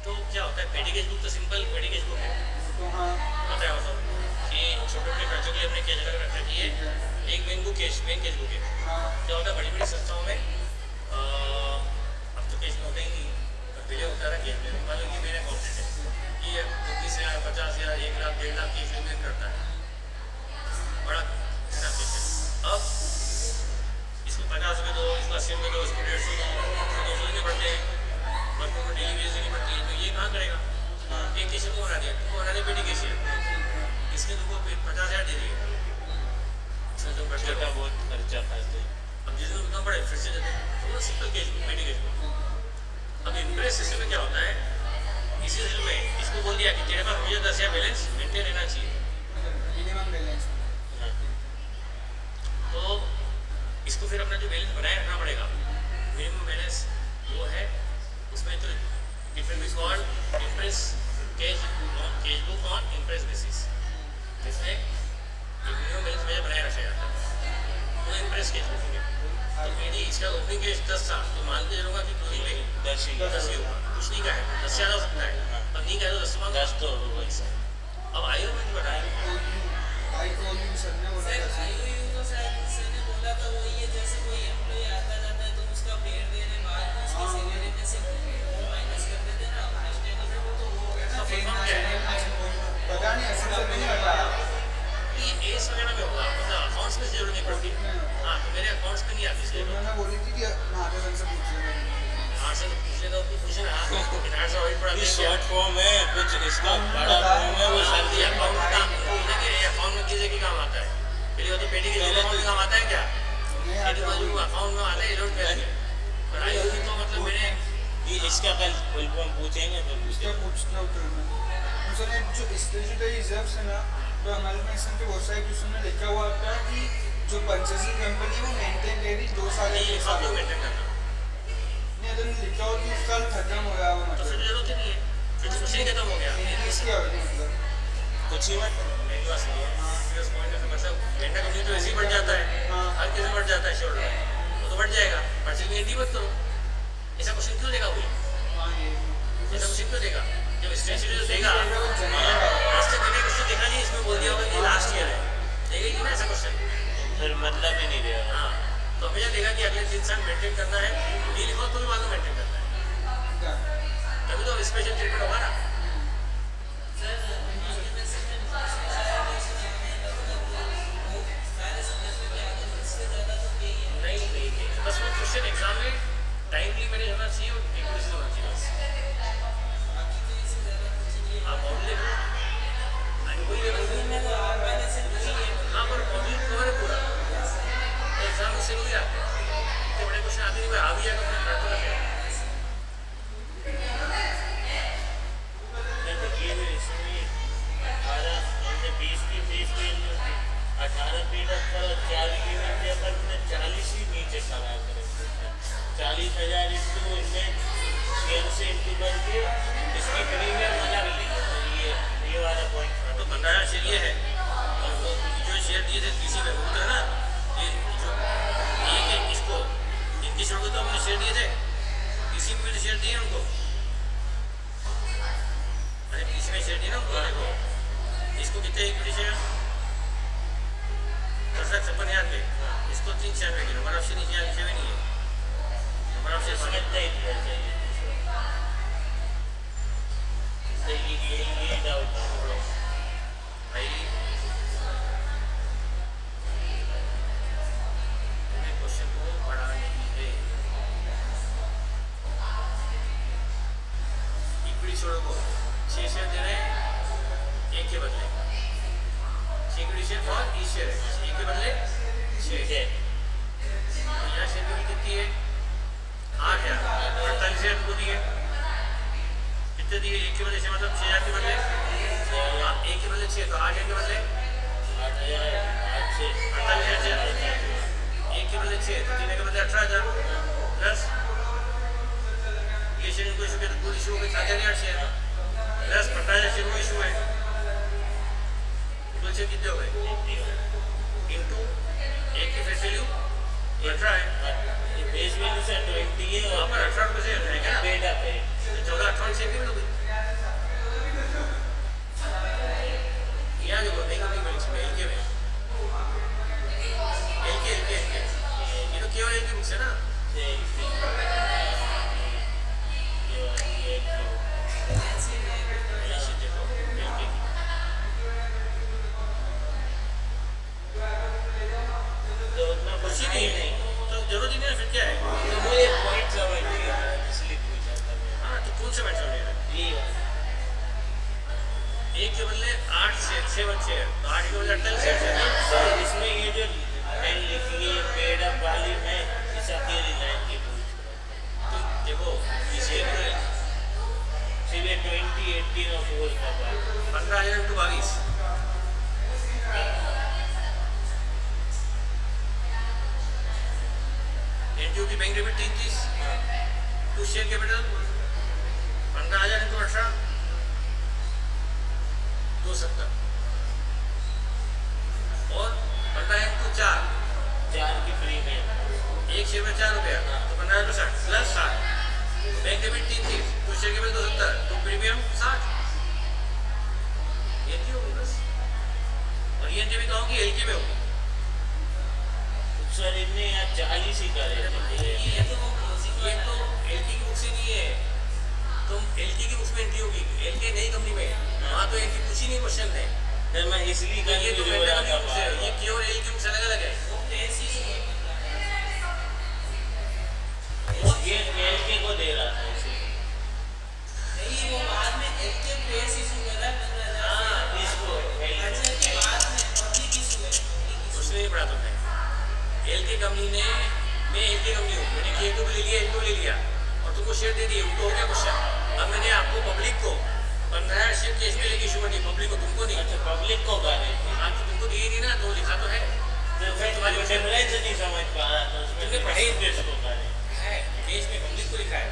तो क्या होता है, पेटी केज बुक तो सिंपल पेटी केज बुक है, तो हाँ पता है वो तो कि छोटे छोटे खर्चों के लिए हमने केज अलग रख रखी है, एक main book main cash book है, हाँ क्या होता है बड़ी बड़ी संस्थाओं में अब तो केज में होता ही नहीं, पर पहले होता था केज में, मान लो ये मेरा अकाउंटेंट है, ये 20,000 50,000 1 लाख 1.5 लाख केज लेन करता है, बड़ा है ना केज। अब इसको 50 रुपये दो, इसको 80 रुपये दो, इसको 150 दो, इसको 200 देने पड़ते हैं, वर्कर को डेली वेज देनी पड़ती है, तो ये कहाँ करेगा, एक केशियर को बना दिया, तुमको बना दिया पेटी केशियर, इसने तुमको 50,000 दे दिए, इसमें तुम खर्चा का बहुत खर्चा करते हैं, अब जिसमें कितना पड़े फिर से देते हैं, तो वो सिंपल केज बुक पेटी केज बुक। अब इम्प्रेस सिस्टम में क्या होता है, इसी सिस्टम में इसको बोल दिया कि तेरे पास मुझे 10,000 बैलेंस मेंटेन रहना चाहिए, मिनिमम बैलेंस। तो इसको फिर अपना जो बैलेंस बनाए रखना पड़ेगा, मिनिमम बैलेंस वो है, उसमें तो डिफरेंट भी called imprest cash book on imprest basis, जिसमें एक मिनिमम बैलेंस मेजर बनाए रखा जाता है, वो इम्प्रेस केज बुक है। तो यदि इसका ओपनिंग केज 10 था तो मान के चलूँगा कि क्लोजिंग में 10 ही होगा, कुछ नहीं का है 10 ज़्यादा हो सकता है, अब नहीं का है तो 10 मान 10 तो होगा ही। अब आयु में भी बताया IOU सर ने बोला सर था। IOU तो शायद किसी ने बोला था वो ये जैसे कोई एम्प्लॉय आता जाता है तो उसका पेड़ देने बाद में उसकी सैलरी में से माइनस कर देते हैं ना अंडरस्टैंडिंग में, तो वो उसका फुल फॉर्म क्या है, पता नहीं ऐसे तो नहीं बताया। ये एस वगैरह में होगा, मतलब अकाउंट्स में जरूरत नहीं पड़ती, हाँ तो मेरे अकाउंट्स में नहीं आती इसलिए उन्होंने बोली थी कि महादेव सर से पूछिएगा। हाथ से तो पूछने का पूछना, लेकिन हाथ से ऑडिट पड़ा ये शॉर्ट फॉर्म है, कुछ इसका बड़ा फॉर्म है, वो शायद ये अकाउंट का देखिए अकाउंट में किसी के काम आता है, पहले वो तो पेटी के अकाउंट में काम आता है क्या, ये तो जो अकाउंट में आता है लोड करेंगे, पर आयु तो मतलब मैंने ये इसका कल फुल फॉर्म पूछेंगे तो उसका पूछना उत्तर में सर जो स्टेचुटरी रिजर्व्स है ना, तो हमारे में इसमें बहुत सारे क्वेश्चन में लिखा हुआ आता है कि जो परचेसिंग कंपनी है वो मेंटेन कर रही 2 साल या नहीं 3 सब साल लोग मेंटेन करना, नहीं अगर लिखा हो कि इस साल खत्म हो गया वो तो फिर मतलब जरूरत ही नहीं है, फिर तो कुछ नहीं खत्म हो गया, इंक्रीज किया होगा मतलब कुछ ही मत मेरी बात सुनिए, serious point है, मतलब वेंडर कंपनी तो ऐसे ही बढ़ जाता है, हर किसी बढ़ जाता है शेयर में, वो तो बढ़ जाएगा, परचेसिंग एंट्री मत करो, ऐसा क्वेश्चन क्यों देगा कोई, हाँ ये ऐसा क्वेश्चन क्यों देगा, एक्सटेंशन जो देगा जनेगा। आज तक मैंने क्वेश्चन देखा नहीं इसमें बोल दिया होगा कि लास्ट ईयर है देगा कि ना ऐसा क्वेश्चन फिर मतलब ही नहीं रहेगा। हाँ तो हमेशा देखा कि अगले 3 साल मेंटेन करना है ये लिखो तो भी बाद में मेंटेन करना है क्या? तभी तो स्पेशल ट्रीटमेंट होगा ना नहीं नहीं नहीं बस वो क्वेश्चन एग्जाम में टाइमली मैंने होना चाहिए और एक्यूरेसी होना चाहिए बस आप मॉडल वही हाँ पर मॉडल कवर है पूरा एग्जाम से हो जाते हैं इतने बड़े क्वेश्चन आते नहीं भाई आ भी जाएगा अपने कर तो लगेगा मैं देखिए भी इसमें 20 की 18 फीट पर 4 की विद्या पर मैंने 40 ही नीचे खड़ा करे 40,000 इंटू इनमें शेयर से इंटू करके इसकी प्रीमियम अलग ली है। तो ये वाला पॉइंट तो 15,000 शेयर ये है और वो जो शेयर दिए थे किसी में वो था ना ये जो ये कि इसको इनकी शेयर को तो हमने शेयर दिए थे किसी में भी तो शेयर दिए उनको अरे किसी में शेयर दिए ना उनको देखो इसको कितने इक्विटी शेयर 10,56,000 पे इसको 3 शेयर पे नंबर ऑफ शेयर नीचे भी नहीं है नंबर ऑफ शेयर समझता ही दिया चाहिए। तो ये डाउट भाई मैं क्वेश्चन को पढ़ा नहीं है इक्विटी छोड़ो को 6 शेयर दे रहे हैं एक के बदले 6 equity share for E share है एक के बदले 6 यहाँ शेयर की कितनी है 8,000 को दिए कितने दिए एक के बदले 6 मतलब 6,000 के बदले एक के बदले 6 तो 8,000 के बदले 48,000 एक के बदले 6 तो 3 के बदले 18,000 प्लस ये शेयर को इशू किया तो पूरी इशू हो गई 7,000 शेयर प्लस 15,000 शेयर को इशू है कुल शेयर कितने हो गए इंटू एक की फेस वैल्यू 18 है ये बेस वैल्यू से 20 है वहाँ पर 18 रुपये से है क्या पेड अप है 14-18 शेयर की भी तो गई यहाँ देखो नहीं कंपनी में इसमें एल के में ये तो केवल एल की बुक्स है ना ऐसे देखो एल के की तो उतना कुछ ही नहीं है तो जरूरत ही नहीं है फिर क्या है तो मुझे पॉइंट समझ नहीं आ रहा इसलिए पूछा था मैं। हाँ तो कौन सा मैटर नहीं है ये एक के बदले 8 शेयर 7 शेयर तो 8 के बदले 28 शेयर तो इसमें ये जो लाइन लिखी है पेड अप वाली में इस अकेली लाइन की पूछ तो देखो इसे सिर्फ 2018 और 4 का बात 15,000 इंटू 22 एनटीयू की bank debit 33 to share capital 15,000 into 18 270 और 15 इंटू 4 की प्रीमियम एक शेयर में 4 रुपया तो 15,000 plus 60 bank debit 33 to share capital 270 to premium 60 ये क्यों होगी बस और ये भी कहूँगी एल के में होगी सर इनने यहाँ 40 ही करे ये तो एलके की बुक से नहीं है तुम एलके की बुक में एंट्री होगी एलके नई कंपनी में वहाँ तो एलके कुछ ही नहीं क्वेश्चन है सर मैं इसलिए तो ये तो कंफ्यूज हो मेंटल रहा की बुक है था ये केवल एलके बुक से अलग अलग है ये एलके को दे रहा था इसीलिए हाँ इसको उसने नहीं पढ़ा तुमने एलके कंपनी ने मैं एलके कंपनी हूँ मैंने के को भी ले लिया एल को ले लिया और तुमको शेयर दे दिए उनको हो गया क्वेश्चन अब मैंने आपको पब्लिक को 15,000 शेयर कैश में लेके इशू कर दी पब्लिक को तुमको नहीं अच्छा पब्लिक को करे हाँ तो तुमको दिए नहीं ना तो लिखा तो है तो फिर तुम्हारी डिफरेंस नहीं समझ पा रहा था उसमें तुमने पढ़ाई केस को करे केस में पब्लिक को लिखा है